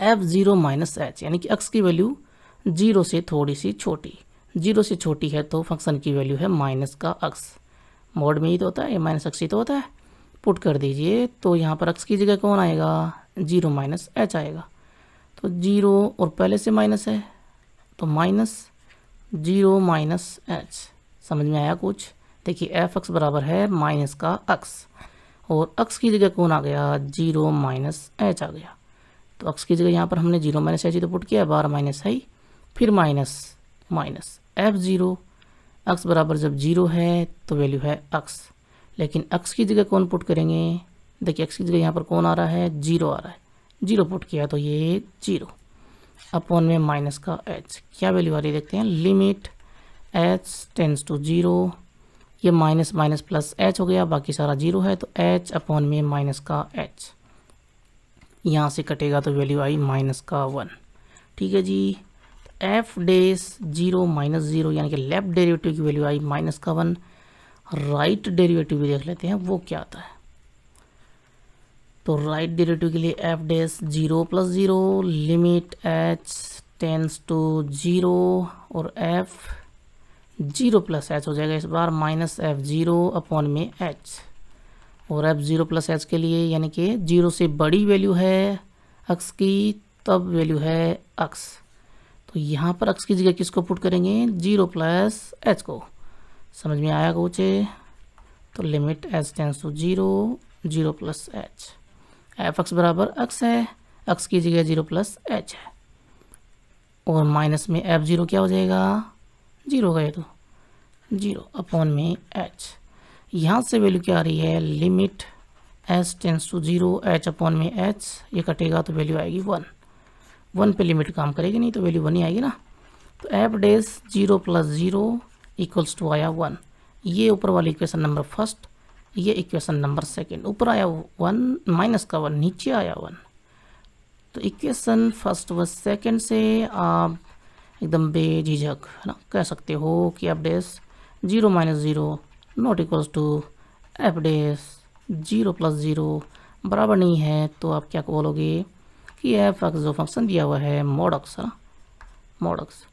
f 0 minus h, यानी कि x की वैल्यू 0 से थोड़ी सी छोटी, 0 से छोटी है तो फंक्शन की वैल्यू है माइनस का x। मोड में ही तो होता है, ये माइनस x ही तो होता है। पुट कर दीजिए तो यहाँ पर x की जगह कौन आएगा, 0 माइनस h आएगा। तो 0 और पहले से माइनस है तो माइनस 0 माइनस h। समझ में आया कुछ। देखिए एफ एक्स बराबर है माइनस का x, और x की जगह कौन आ गया, 0 माइनस h आ गया। तो x की जगह यहाँ पर हमने 0 माइनस h ही तो पुट किया, बार माइनस है, फिर माइनस माइनस f0। x बराबर जब 0 है तो वैल्यू है x, लेकिन x की जगह कौन पुट करेंगे, देखिए x की जगह यहाँ पर कौन आ रहा है, 0 आ रहा है, 0 पुट किया तो ये 0 अपॉन में माइनस का h। क्या वैल्यू आ रही है देखते हैं, लिमिट h टेंस टू 0, ये माइनस माइनस प्लस h हो गया, बाकी सारा 0 है तो h अपॉन में माइनस का h, यहाँ से कटेगा तो वैल्यू आई माइनस का 1। ठीक है जी। एफ डेस 0 माइनस 0, यानी कि लेफ्ट डेरिवेटिव की वैल्यू आई माइनस का 1। राइट डेरिवेटिव भी देख लेते हैं वो क्या आता है। तो राइट डेरिवेटिव के लिए f dash 0 plus 0, limit h tends to 0, और f 0 प्लस h हो जाएगा इस बार, माइनस f0 अपॉन में h। और f0 प्लस h के लिए यानी कि 0 से बड़ी वैल्यू है x की, तब वैल्यू है x। तो यहाँ पर x की जगह किसको पुट करेंगे, 0 प्लस h को। समझ में आया कुछ। तो limit h tends to 0, 0 plus h, f x बराबर x है, x की जगह 0 प्लस h है, और माइनस में f0 क्या हो जाएगा, 0 हो गया तो 0 अपॉन में h। यहाँ से वैल्यू क्या आ रही है, limit h tends to 0, h upon में h, ये कटेगा तो वैल्यू आएगी 1। 1 पे लिमिट काम करेगी नहीं तो वैल्यू 1 ही आएगी ना। तो F dash 0 plus 0 equals to आया 1। ये ऊपर वाली इक्वेशन नंबर फर्स्ट, ये इक्वेशन नंबर सेकंड। ऊपर आया 1 माइनस का 1, नीचे आया 1। तो इक्वेशन फर्स्ट व सेकंड से आप एकदम बेझिझक है ना कह सकते हो कि f dash 0 minus 0 not equals to f dash 0 plus 0 बराबर नहीं है। तो आप क्या बोलोगे कि एफ एक्स जो फंक्शन दिया हुआ है मोड एक्स है ना, मोड एक्स,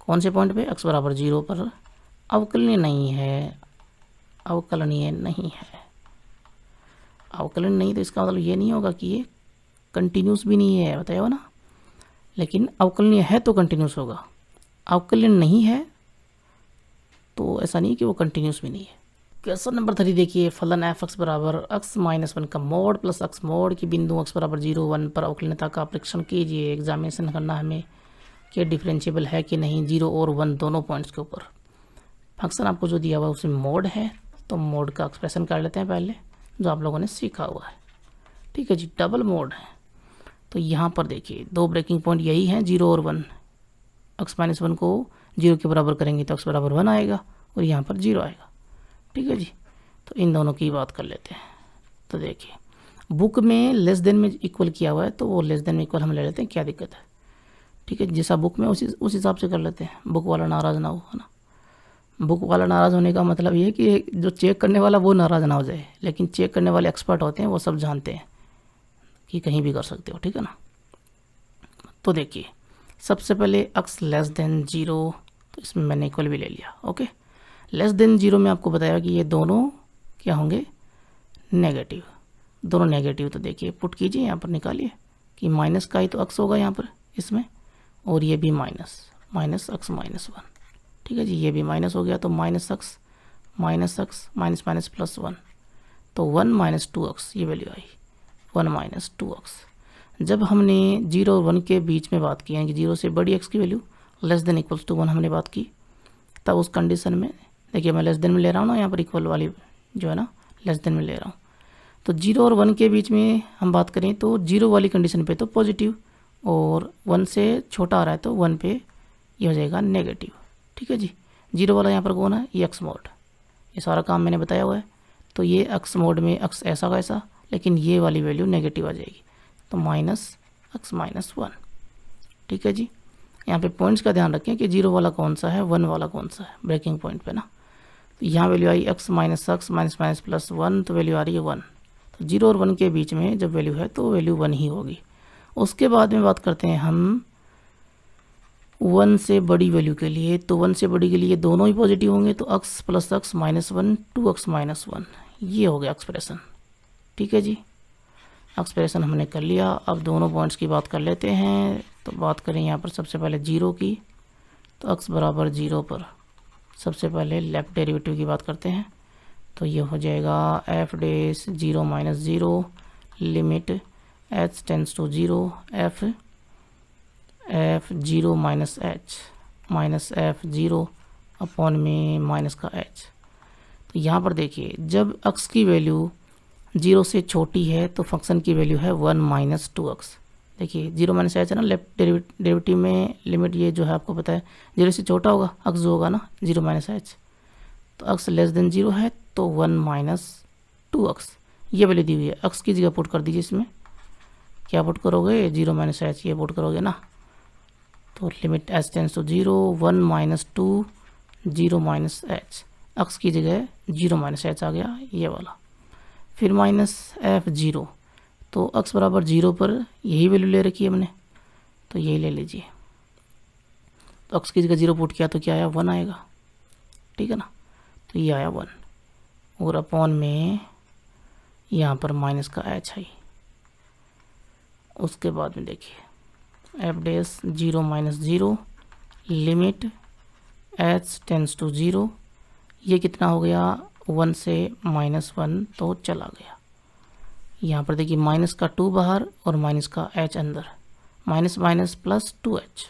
कौन से पॉइंट पे, x बराबर 0 पर अवकलनीय नहीं है, अवकलनीय नहीं है। अवकलन नहीं तो इसका मतलब ये नहीं होगा कि ये कंटिन्यूस भी नहीं है, बताया हो ना। लेकिन अवकलनीय है तो कंटिन्यूस होगा, अवकलन नहीं है तो ऐसा नहीं कि वो कंटिन्यूस भी नहीं है। क्वेश्चन नंबर 3 देखिए, फलन एफ एक्स बराबर x माइनस 1 का मोड प्लस x मोड की बिंदु x बराबर 0 1 पर अवकलनीयता का परीक्षण कीजिए। एग्जामिनेशन करना हमें कि डिफरेंशिएबल है कि नहीं 0 और 1 दोनों पॉइंट्स के ऊपर। फंक्शन आपको जो दिया हुआ है उसमें मोड है, तो मोड का एक्सप्रेशन कर लेते हैं पहले, जो आप लोगों ने सीखा हुआ है। ठीक है जी, डबल मोड है। तो यहाँ पर देखिए दो ब्रेकिंग पॉइंट यही हैं 0 और 1। x माइनस 1 को 0 के बराबर करेंगे तो x बराबर 1 आएगा और यहाँ पर 0 आएगा। ठीक है जी, तो इन दोनों की बात कर लेते हैं। तो देखिए बुक में लेस देन में इक्वल किया हुआ है, तो वो लेस देन में इक्वल हम ले लेते हैं, क्या दिक्कत है। ठीक है, जैसा बुक में उस हिसाब से कर लेते हैं, बुक वाला नाराज़ ना हो, है ना। बुक वाला नाराज़ होने का मतलब ये है कि जो चेक करने वाला वो नाराज़ ना हो जाए, लेकिन चेक करने वाले एक्सपर्ट होते हैं, वो सब जानते हैं कि कहीं भी कर सकते हो। ठीक है ना। तो देखिए सबसे पहले x लेस देन 0, तो इसमें मैंने इक्वल भी ले लिया। ओके, लेस देन 0 में आपको बताया कि ये दोनों क्या होंगे, नेगेटिव, दोनों नेगेटिव। तो देखिए पुट कीजिए, यहाँ पर निकालिए कि माइनस का ही तो x होगा यहाँ पर इसमें, और ये भी माइनस x माइनस 1। ठीक है जी, ये भी माइनस हो गया, तो minus x minus minus plus 1, तो 1 माइनस 2x ये वैल्यू आई, 1 माइनस 2x। जब हमने 0 और 1 के बीच में बात की, यानी कि 0 से बड़ी x की value less than equals to 1 हमने बात की, तब उस कंडीशन में देखिए मैं लेस देन में ले रहा हूँ ना, यहाँ पर इक्वल वाली जो है ना लेस देन में ले रहा हूँ। तो 0 और 1 के बीच में हम बात करें तो 0 वाली कंडीशन पे तो पॉजिटिव, और 1 से छोटा आ रहा है तो 1 पे ये हो जाएगा नेगेटिव। ठीक है जी, 0 वाला यहाँ पर कौन है, ये x मोड, ये सारा काम मैंने बताया हुआ है। तो ये x मोड में x ऐसा का ऐसा, लेकिन ये वाली वैल्यू नेगेटिव आ जाएगी, तो माइनस x माइनस 1। ठीक है जी, यहाँ पे पॉइंट्स का ध्यान रखें कि 0 वाला कौन सा है, 1 वाला कौन सा है, ब्रेकिंग पॉइंट पे ना। तो यहाँ वैल्यू आई x माइनस माइनस प्लस 1, तो वैल्यू आ रही है 1। तो 0 और 1 के बीच में जब वैल्यू है तो वैल्यू 1 ही होगी। उसके बाद में बात करते हैं हम 1 से बड़ी वैल्यू के लिए, तो 1 से बड़ी के लिए दोनों ही पॉजिटिव होंगे, तो x plus x minus 1 2x minus 1, ये हो गया एक्सप्रेशन। ठीक है जी, एक्सप्रेशन हमने कर लिया। अब दोनों पॉइंट्स की बात कर लेते हैं। तो बात करें यहाँ पर सबसे पहले 0 की, तो x बराबर 0 पर सबसे पहले लेफ्ट डेरिवेटिव की बात करते हैं। तो ये हो जाएगा f dash 0 minus 0 limit h tends to 0 f 0 minus f 0 upon में माइनस का h। तो यहाँ पर देखिए जब x की वैल्यू 0 से छोटी है तो फंक्शन की वैल्यू है 1 माइनस 2x। देखिए 0 माइनस h है ना, लेफ्ट डेरिवेटिव में लिमिट ये जो है आपको पता है 0 से छोटा होगा x जो होगा ना 0 माइनस h, तो x लेस देन 0 है तो 1 माइनस 2x ये वैल्यू दी हुई है। x की जगह पुट कर दीजिए, इसमें क्या पुट करोगे, 0 माइनस h ये पुट करोगे ना, तो limit h tends to 0 1 minus 2 0 minus h, x की जगह 0 माइनस h आ गया ये वाला, फिर माइनस f 0, तो x बराबर 0 पर यही वैल्यू ले रखी है हमने, तो यही ले लीजिए। तो x की जगह 0 पुट किया तो क्या आया, 1 आएगा। ठीक है ना, तो ये आया 1, और अपॉन में यहाँ पर माइनस का h है। उसके बाद में देखिए f dash 0 minus 0 limit h tends to 0, ये कितना हो गया 1 से माइनस 1, तो चला गया। यहाँ पर देखिए माइनस का 2 बाहर और माइनस का h अंदर, minus minus plus 2h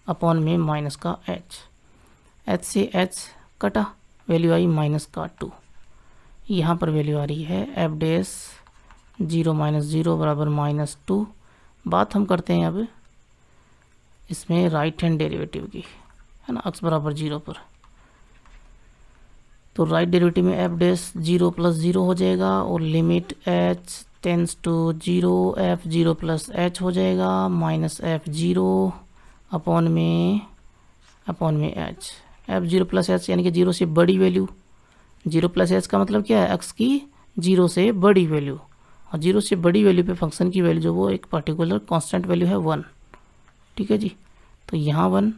upon में माइनस का h से h कटा, वैल्यू आई माइनस का 2। यहाँ पर वैल्यू आ रही है f डेस 0 माइनस 0 बराबर माइनस 2। बात हम करते हैं अब इसमें राइट हैंड डेरिवेटिव की, है ना, x बराबर 0 पर। तो राइट डेरिवेटिव में f डेस 0 प्लस 0 हो जाएगा और limit h tends to 0 f 0 plus h हो जाएगा माइनस f 0 अपॉन में h, f 0 प्लस h यानी कि 0 से बड़ी वैल्यू, 0 प्लस h का मतलब क्या है, x की 0 से बड़ी वैल्यू, और 0 से बड़ी वैल्यू पे फंक्शन की वैल्यू जो वो एक पर्टिकुलर कांस्टेंट वैल्यू है 1। ठीक है जी, तो यहाँ 1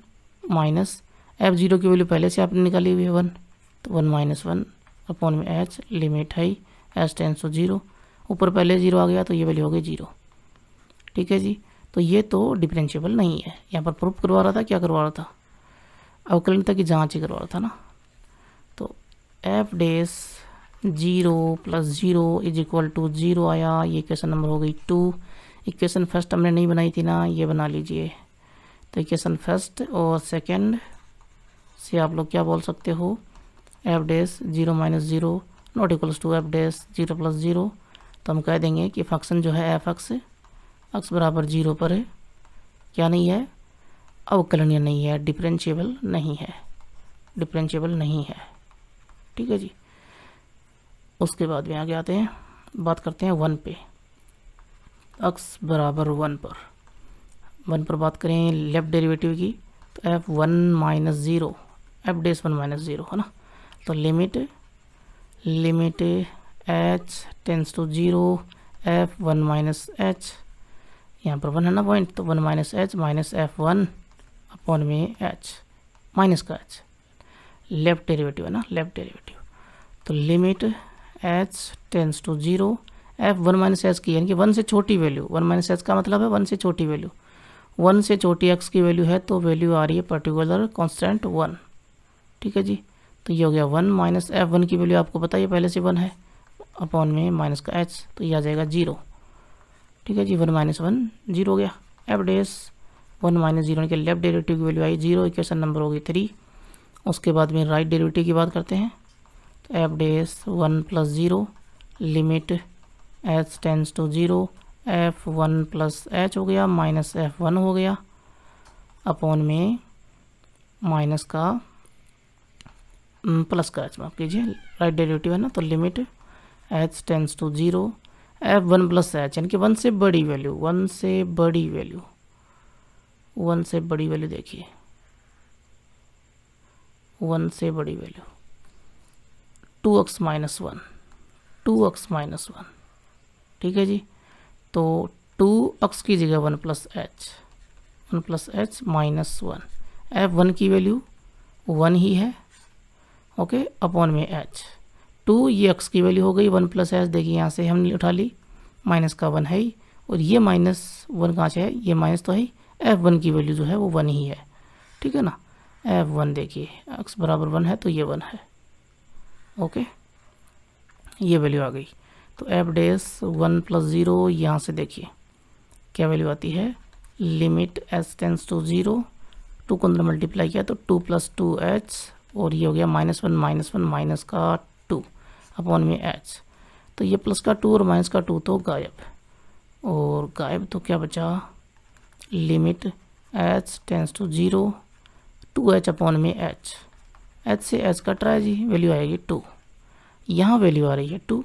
माइनस एफ जीरो की वैल्यू पहले से आपने निकाली हुई है 1, तो 1 माइनस 1 अपॉन में एच लिमिट है एच टेंस टू 0, ऊपर पहले 0 आ गया तो ये वैल्यू हो गई 0। ठीक है जी, तो ये तो डिफरेंशिएबल नहीं है। यहाँ पर प्रूफ करवा रहा था, क्या करवा रहा था, अवकलनीयता की जांच ही करवा रहा था ना। तो F dash 0 plus 0 is equal to 0 आया, ये इक्वेशन नंबर हो गई 2। इक्वेशन फर्स्ट हमने नहीं बनाई थी ना, ये बना लीजिए। तो इक्वेशन फर्स्ट और सेकंड से आप लोग क्या बोल सकते हो, f dash 0 minus 0 not equals to f dash 0 plus 0। तो हम कह देंगे कि फंक्शन जो है एफ एक्स बराबर 0 पर है, क्या नहीं है, अवकलनीय नहीं है, डिफरेंशिएबल नहीं है, डिफरेंशिएबल नहीं है। ठीक है जी, उसके बाद में आगे आते हैं, बात करते हैं 1 पे, एक्स बराबर 1 पर बात करें लेफ्ट डेरिवेटिव की। तो f 1 minus 0 f dash 1 minus 0 है ना। तो limit H tends to 0 f 1 minus h, यहाँ पर 1 है ना पॉइंट, तो 1 minus H minus f 1 upon में एच माइनस का एच, लेफ्ट डेरिवेटिव है ना, लेफ्ट डेरिवेटिव। तो limit H tends to 0 f 1 minus h की, यानी कि 1 से छोटी वैल्यू, 1 माइनस एच का मतलब है 1 से छोटी वैल्यू, 1 से छोटी एक्स की वैल्यू है तो वैल्यू आ रही है पर्टिकुलर कांस्टेंट 1। ठीक है जी, तो ये हो गया 1 माइनस एफ 1 की वैल्यू आपको पता है पहले से 1 है, अपॉन में माइनस का एच, तो ये आ जाएगा 0। ठीक है जी, 1 माइनस 1 0 हो गया। एफ डेस 1 माइनस 0 के लेफ्ट डेरिवेटिव की वैल्यू आई 0, इक्वेशन नंबर हो गई 3। उसके बाद में राइट डेरिवेटिव की बात करते हैं। तो F dash 1 plus 0 limit H tends to 0 f 1 plus h हो गया माइनस एफ 1 हो गया, अपॉन में माइनस का प्लस का एच, माफ कीजिए राइट डेरिवेटिव है ना। तो limit H tends to 0 f 1 plus h, यानी कि 1 से बड़ी वैल्यू, 1 से बड़ी वैल्यू, 1 से बड़ी वैल्यू देखिए, 1 से बड़ी value 2x minus 1, 2x minus 1। ठीक है जी, तो 2x की जगह 1 प्लस एच माइनस 1, एफ 1 की वैल्यू 1 ही है, ओके, अपॉन में एच 2, ये x की वैल्यू हो गई 1 प्लस एच, देखिए यहाँ से हमने उठा ली, माइनस का 1 है ही, और ये माइनस 1 कहाँ से है, ये माइनस तो है ही, एफ 1 की वैल्यू जो है वो 1 ही है। ठीक है ना, एफ 1 देखिए x बराबर 1 है तो ये 1 है, ओके, ये वैल्यू आ गई। तो एफ डेस 1 प्लस 0, यहाँ से देखिए क्या वैल्यू आती है, लिमिट एच टेंस टू 0, 2 को अंदर मल्टीप्लाई किया तो 2 प्लस 2h, और ये हो गया माइनस 1 माइनस का 2 अपॉन में h। तो ये प्लस का 2 और माइनस का 2 तो गायब, और गायब तो क्या बचा, limit h tends to 0 2h upon में h, h से h कट रहा है जी, वैल्यू आएगी 2, यहाँ वैल्यू आ रही है 2,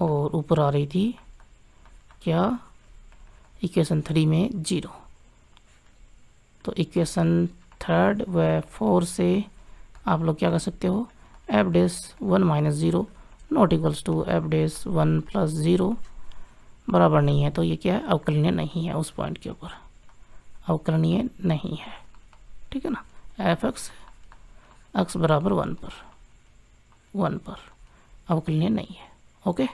और ऊपर आ रही थी क्या, इक्वेशन 3 में 0। तो इक्वेशन 3 व 4 से आप लोग क्या कर सकते हो, f dash 1 minus 0 not equals to f dash 1 plus 0 बराबर नहीं है, तो ये क्या है, अवकलनीय नहीं है, उस पॉइंट के ऊपर अवकलनीय नहीं है। ठीक है ना, एफ एक्स बराबर 1 पर अवकलनीय नहीं है, ओके।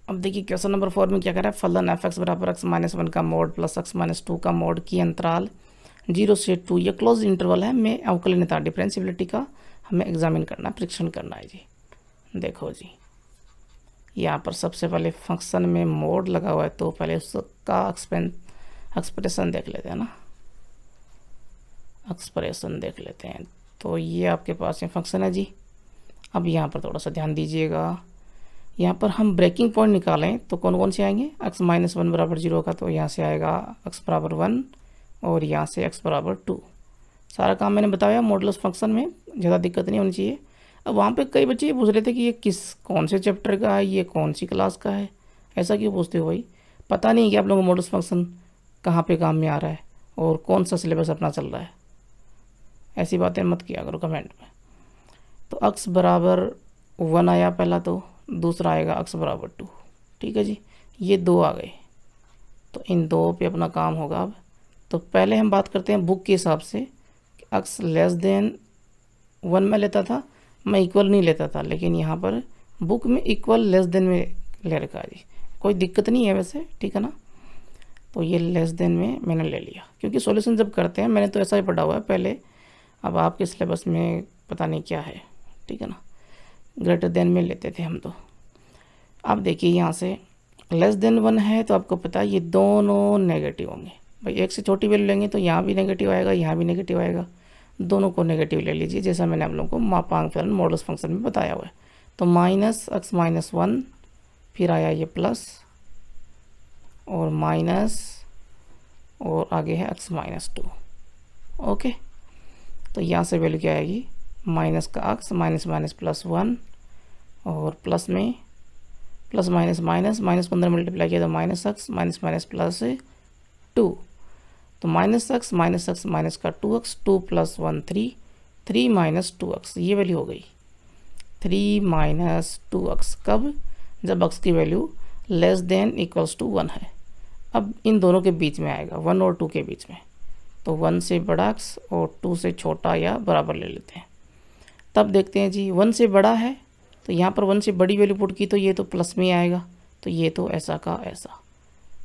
अब देखिए क्वेश्चन नंबर 4 में क्या कर रहा है, फलन एफ एक्स बराबर एक्स माइनस 1 का मोड प्लस एक्स माइनस 2 का मोड की अंतराल 0 से 2, ये क्लोज इंटरवल है, में अवकलनीयता डिफरेंशिएबिलिटी का हमें एग्जामिन करना, परीक्षण करना है जी। देखो जी, यहाँ पर सबसे पहले फंक्शन में मोड लगा हुआ है, तो पहले उसका एक्सप्रेशन देख लेते हैं ना, एक्सप्रेशन देख लेते हैं। तो ये आपके पास में फंक्शन है जी। अब यहाँ पर थोड़ा सा ध्यान दीजिएगा, यहाँ पर हम ब्रेकिंग पॉइंट निकालें तो कौन कौन से आएंगे, x माइनस 1 बराबर 0 का, तो यहाँ से आएगा x बराबर 1, और यहाँ से x बराबर 2। सारा काम मैंने बताया मॉडुलस फंक्शन में, ज़्यादा दिक्कत नहीं होनी चाहिए। अब वहाँ पे कई बच्चे ये पूछ रहे थे कि ये कौन से चैप्टर का है, ये कौन सी क्लास का है, ऐसा क्यों पूछते हो भाई, पता नहीं कि आप लोगों को मॉडुलस फंक्शन कहाँ पे काम में आ रहा है और कौन सा सिलेबस अपना चल रहा है, ऐसी बातें मत किया करो कमेंट में। तो x बराबर 1 आया पहला, तो दूसरा आएगा x बराबर 2। ठीक है जी, ये 2 आ गए, तो इन 2 पे अपना काम होगा। अब तो पहले हम बात करते हैं बुक के हिसाब से, x लेस देन 1 में लेता था, मैं इक्वल नहीं लेता था, लेकिन यहाँ पर बुक में इक्वल लेस देन में ले रखा है जी, कोई दिक्कत नहीं है वैसे, ठीक है ना। तो ये लेस देन में मैंने ले लिया, क्योंकि सॉल्यूशन जब करते हैं, मैंने तो ऐसा ही पढ़ा हुआ है पहले, अब आपके सिलेबस में पता नहीं क्या है, ठीक है ना, ग्रेटर देन में लेते थे हम तो। अब देखिए यहाँ से लेस देन 1 है तो आपको पता है ये दोनों नेगेटिव होंगे भाई, एक से छोटी वैल्यू लेंगे तो यहाँ भी नेगेटिव आएगा, यहाँ भी नेगेटिव आएगा, दोनों को नेगेटिव ले लीजिए, जैसा मैंने आप लोगों को मापांक फलन मॉडल्स फंक्शन में बताया हुआ है। तो -x-1, फिर आया ये प्लस और माइनस और आगे है x-2। ओके, तो यहाँ से वैल्यू क्या आएगी, माइनस का x माइनस +1 और प्लस में प्लस माइनस को अंदर मल्टीप्लाई किया तो -x माइनस +2, तो -x माइनस का 2x, 2 + 1 3, 3 - 2x, ये वैल्यू हो गई 3 - 2x। कब, जब x की value less than equals to 1 है। अब इन दोनों के बीच में आएगा 1 और 2 के बीच में, तो 1 से बड़ा x और 2 से छोटा या बराबर ले लेते हैं। तब देखते हैं जी 1 से बड़ा है तो यहाँ पर 1 से बड़ी वैल्यू पुट की तो ये तो प्लस में ही आएगा, तो ये तो ऐसा का ऐसा,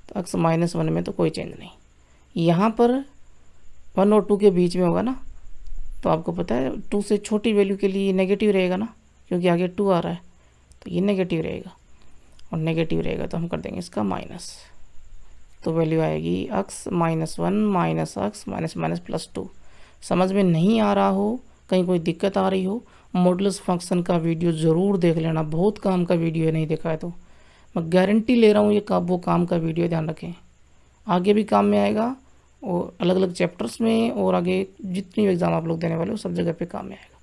तो x -1 में तो कोई चेंज नहीं। यहाँ पर 1 और 2 के बीच में होगा ना, तो आपको पता है 2 से छोटी वैल्यू के लिए नेगेटिव रहेगा ना, क्योंकि आगे 2 आ रहा है, तो ये नेगेटिव रहेगा, और नेगेटिव रहेगा तो हम कर देंगे इसका माइनस, तो वैल्यू आएगी x -1 x -+2। समझ में नहीं आ रहा हो, कहीं कोई दिक्कत आ रही हो, मॉडुलस फंक्शन का वीडियो ज़रूर देख लेना, बहुत काम का वीडियो है, नहीं देखा है तो मैं गारंटी ले रहा हूँ ये वो काम का वीडियो, ध्यान रखें, आगे भी काम में आएगा, और अलग अलग चैप्टर्स में, और आगे जितनी एग्ज़ाम आप लोग देने वाले हो सब जगह पे काम में आएगा,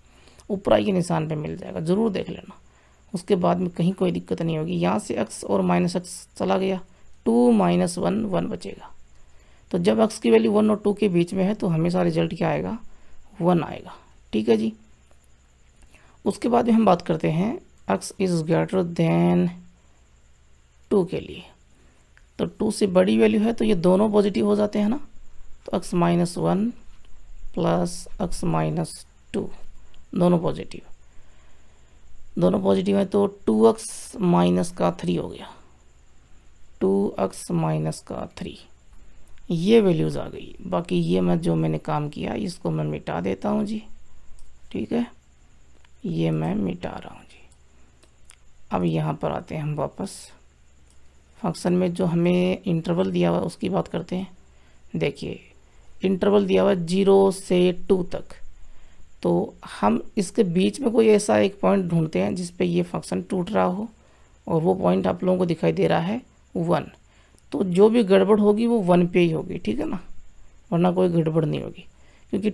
ऊपराई के निशान पे मिल जाएगा, ज़रूर देख लेना, उसके बाद में कहीं कोई दिक्कत नहीं होगी। यहाँ से x और -x चला गया, 2 - 1 1 बचेगा, तो जब x की वैल्यू 1 और 2 के बीच में है तो हमेशा रिजल्ट क्या आएगा, 1 आएगा, ठीक है जी। उसके बाद में हम बात करते हैं x इज़ ग्रेटर देन 2 के लिए, तो 2 से बड़ी वैल्यू है तो ये दोनों पॉजिटिव हो जाते हैं ना, तो x -1 प्लस x -2 दोनों पॉजिटिव है, तो 2x -3 हो गया, 2x -3, ये वैल्यूज़ आ गई। बाकी ये मैंने काम किया इसको मैं मिटा देता हूँ जी, ठीक है, ये मैं मिटा रहा हूँ जी। अब यहाँ पर आते हैं हम वापस फंक्शन में, जो हमें इंटरवल दिया हुआ उसकी बात करते हैं। देखिए इंटरवल दिया हुआ 0 से 2 तक, तो हम इसके बीच में कोई ऐसा एक पॉइंट ढूंढते हैं जिस पे ये फंक्शन टूट रहा हो, और वो पॉइंट आप लोगों को दिखाई दे रहा है 1, तो जो भी गड़बड़ होगी वो 1 पे ही होगी, ठीक है ना, वरना कोई गड़बड़ नहीं होगी, क्योंकि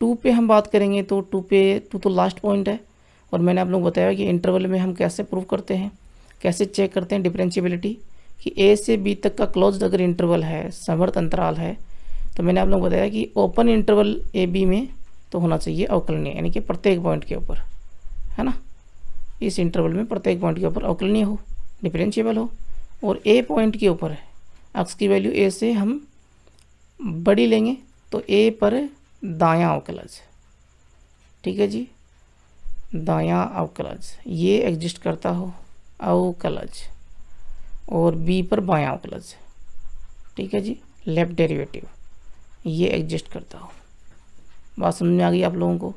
2 पे हम बात करेंगे तो 2 तो लास्ट पॉइंट है, और मैंने आप लोगों को बताया कि इंटरवल में हम कैसे प्रूव करते हैं, कैसे चेक करते हैं डिफरेंशिएबिलिटी, कि a से b तक का क्लोज्ड अगर इंटरवल है, समवर्त अंतराल है, तो मैंने आप लोगों को बताया कि ओपन इंटरवल ए बी में तो होना चाहिए अवकलनीय, यानी कि प्रत्येक पॉइंट के ऊपर, है ना, इस इंटरवल में प्रत्येक पॉइंट के ऊपर अवकलनीय हो, डिफरेंशिएबल हो, और ए पॉइंट के ऊपर है, x की वैल्यू a से हम बड़ी लेंगे तो a पर दायां अवकलज, ठीक है जी, दायां अवकलज ये एग्जिस्ट करता हो अवकलज, और b पर बायां अवकलज, ठीक है जी, लेफ्ट डेरिवेटिव ये एग्जिस्ट करता हो। बात समझ में आ गई आप लोगों को,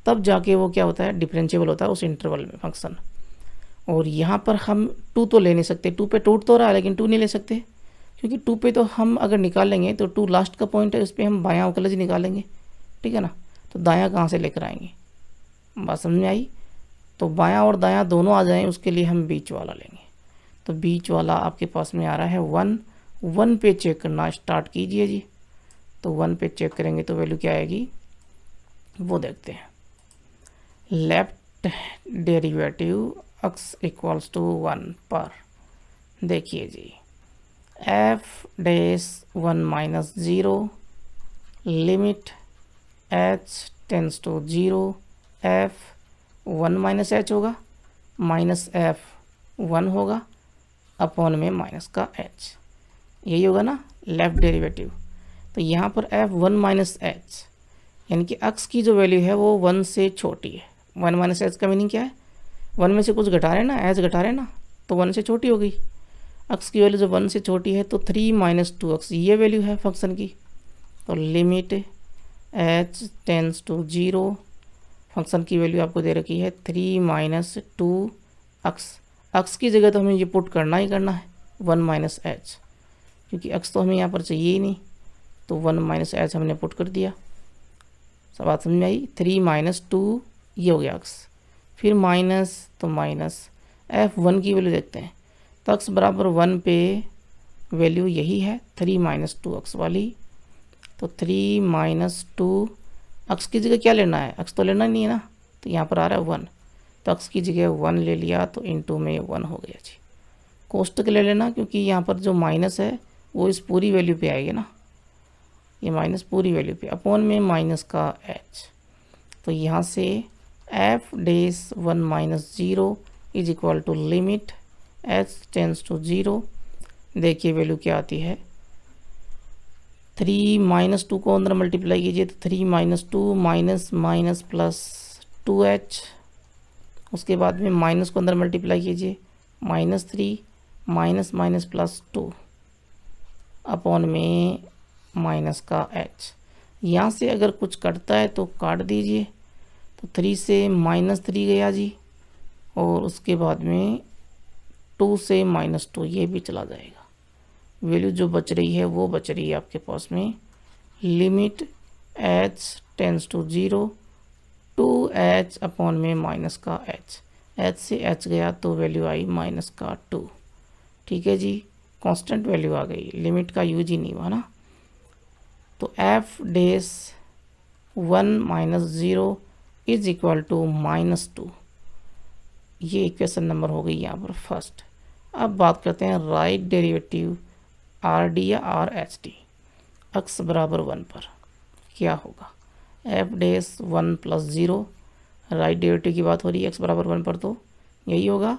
तब जाके वो क्या होता है, डिफरेंशिएबल होता है उस इंटरवल में फंक्शन। और यहाँ पर हम 2 तो ले नहीं सकते, 2 पे टूट तो रहा है लेकिन 2 नहीं ले सकते, क्योंकि 2 पे तो हम अगर निकालेंगे तो 2 लास्ट का पॉइंट है, उस पर हम बायां अवकलज निकालेंगे, ठीक है ना, तो दायां कहाँ से लेकर आएंगे, बात समझ में आई। तो बायां और दायां दोनों आ जाएं, उसके लिए हम बीच वाला लेंगे, तो बीच वाला आपके पास में आ रहा है 1 पे चेक करना स्टार्ट कीजिए जी, तो 1 पे चेक करेंगे तो वैल्यू क्या आएगी वो देखते हैं। Left derivative x equals to 1 पर देखिए जी, f'(1 - 0) limit h tends to 0, f(1 - h) होगा, माइनस f(1) होगा, अपॉन में माइनस का h, यही होगा ना लेफ्ट डेरिवेटिव। तो यहाँ पर f(1 - h) यानी कि x की जो वैल्यू है वो 1 से छोटी है। 1 माइनस एच का मीनिंग क्या है, 1 में से कुछ घटा रहे ना, एच घटा रहे ना, तो 1 से छोटी हो गई। x की वैल्यू जब 1 से छोटी है तो 3 माइनस 2x ये वैल्यू है फंक्शन की। तो limit h tends to 0, function की वैल्यू आपको दे रखी है 3 माइनस 2x। x की जगह तो हमें ये पुट करना ही करना है 1 माइनस एच, क्योंकि x तो हमें यहाँ पर चाहिए ही नहीं, तो 1 माइनस एच हमने पुट कर दिया। सब बात समझ में आई। 3 माइनस 2 ये हो गया x, फिर माइनस, तो माइनस f1 की वैल्यू देखते हैं। तो x बराबर 1 पे वैल्यू यही है 3 माइनस 2x वाली। तो 3 माइनस 2, x की जगह क्या लेना है, x तो लेना नहीं है ना, तो यहाँ पर आ रहा है 1, तो x की जगह 1 ले लिया, तो इनटू में 1 हो गया जी। कोष्टक ले लेना, क्योंकि यहाँ पर जो माइनस है वो इस पूरी वैल्यू पे आएगी ना, ये माइनस पूरी वैल्यू पे, अपॉन में माइनस का h। तो यहाँ से f dash 1 minus 0 is equal to limit h tends to 0। देखिए वैल्यू क्या आती है, 3 माइनस 2 को अंदर मल्टीप्लाई कीजिए तो 3 minus 2 minus minus plus 2h, उसके बाद में माइनस को अंदर मल्टीप्लाई कीजिए minus 3 minus minus plus 2 upon में माइनस का h। यहाँ से अगर कुछ कटता है तो काट दीजिए, तो 3 से माइनस 3 गया जी, और उसके बाद में 2 से माइनस 2 ये भी चला जाएगा। वैल्यू जो बच रही है वो बच रही है आपके पास में limit h tends to 0 2h upon में माइनस का h। h से h गया तो वैल्यू आई माइनस का 2। ठीक है जी, कांस्टेंट वैल्यू आ गई, लिमिट का यूज ही नहीं हुआ ना। तो f dash 1 minus 0 is equal to minus 2, ये इक्वेशन नंबर हो गई यहाँ पर फर्स्ट। अब बात करते हैं राइट डेरिवेटिव आर डी या आर एच डी। x बराबर 1 पर क्या होगा, f dash 1 plus 0, right derivative की बात हो रही है x बराबर 1 पर, तो यही होगा।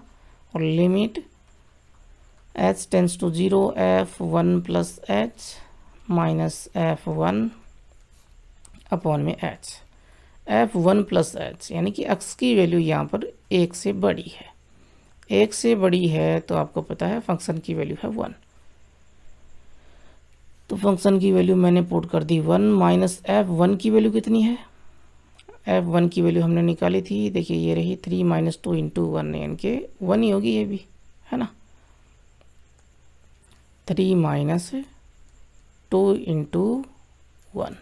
और limit h tends to 0 f1 plus h minus f1 upon में h। f1 प्लस h यानी कि x की वैल्यू यहाँ पर 1 से बड़ी है, 1 से बड़ी है तो आपको पता है फंक्शन की वैल्यू है 1। तो फंक्शन की वैल्यू मैंने पुट कर दी 1 माइनस f1 की वैल्यू कितनी है, f1 की वैल्यू हमने निकाली थी, देखिए ये रही 3 माइनस 2 इंटू 1, यानी कि 1 ही होगी ये भी, है ना। 3 माइनस 2 इंटू 1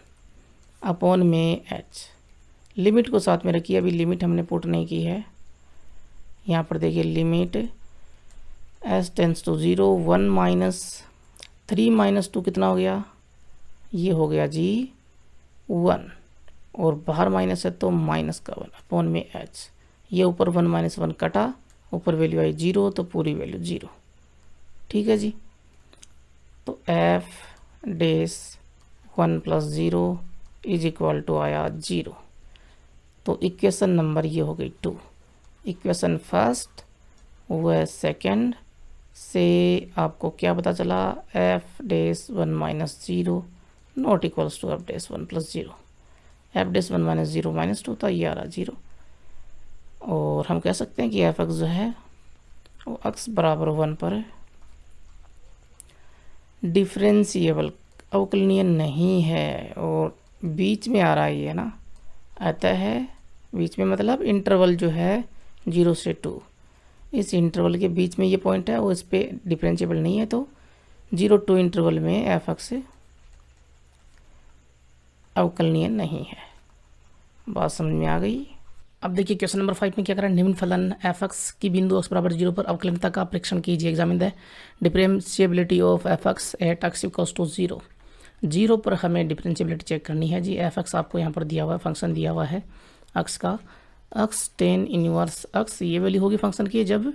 अपॉन में h। लिमिट को साथ में रखिए, अभी लिमिट हमने पुट नहीं की है। यहाँ पर देखिए limit h tends to 0 1 minus 3 minus 2 कितना हो गया, ये हो गया जी 1, और बाहर माइनस है तो माइनस का 1 अपॉन में h। ये ऊपर 1 माइनस 1 कटा, ऊपर वैल्यू आई 0, तो पूरी वैल्यू 0। ठीक है जी, तो f dash 1 plus 0 is equal to आया 0। तो इक्वेशन नंबर ये हो गई 2। इक्वेशन फर्स्ट व सेकंड से आपको क्या पता चला, f dash 1 minus 0 not equals to f dash 1 plus 0। f dash 1 minus 0 minus 2 था, ये आ रहा 0। और हम कह सकते हैं कि एफ एक्स जो है वो x बराबर 1 पर डिफरेंशिएबल अवकलनीय नहीं है, और बीच में आ रहा है ये ना, आता है बीच में, मतलब इंटरवल जो है 0 से 2, इस इंटरवल के बीच में ये पॉइंट है, वो इस पर डिफरेंशिएबल नहीं है, तो 0-2 इंटरवल में एफ एक्स अवकलनीय नहीं है। बात समझ में आ गई। अब देखिए क्वेश्चन नंबर 5 में क्या करें, निम्न फलन एफ एक्स की बिंदु x बराबर 0 पर अवकलनीयता का परीक्षण कीजिए। Examine the differentiability of f x at x equals to 0। 0 पर हमें डिफरेंशिएबिलिटी चेक करनी है जी। एफ एक्स आपको यहाँ पर दिया हुआ है, फंक्शन दिया हुआ है x का, x tan इनवर्स x, ये वैल्यू होगी फंक्शन की जब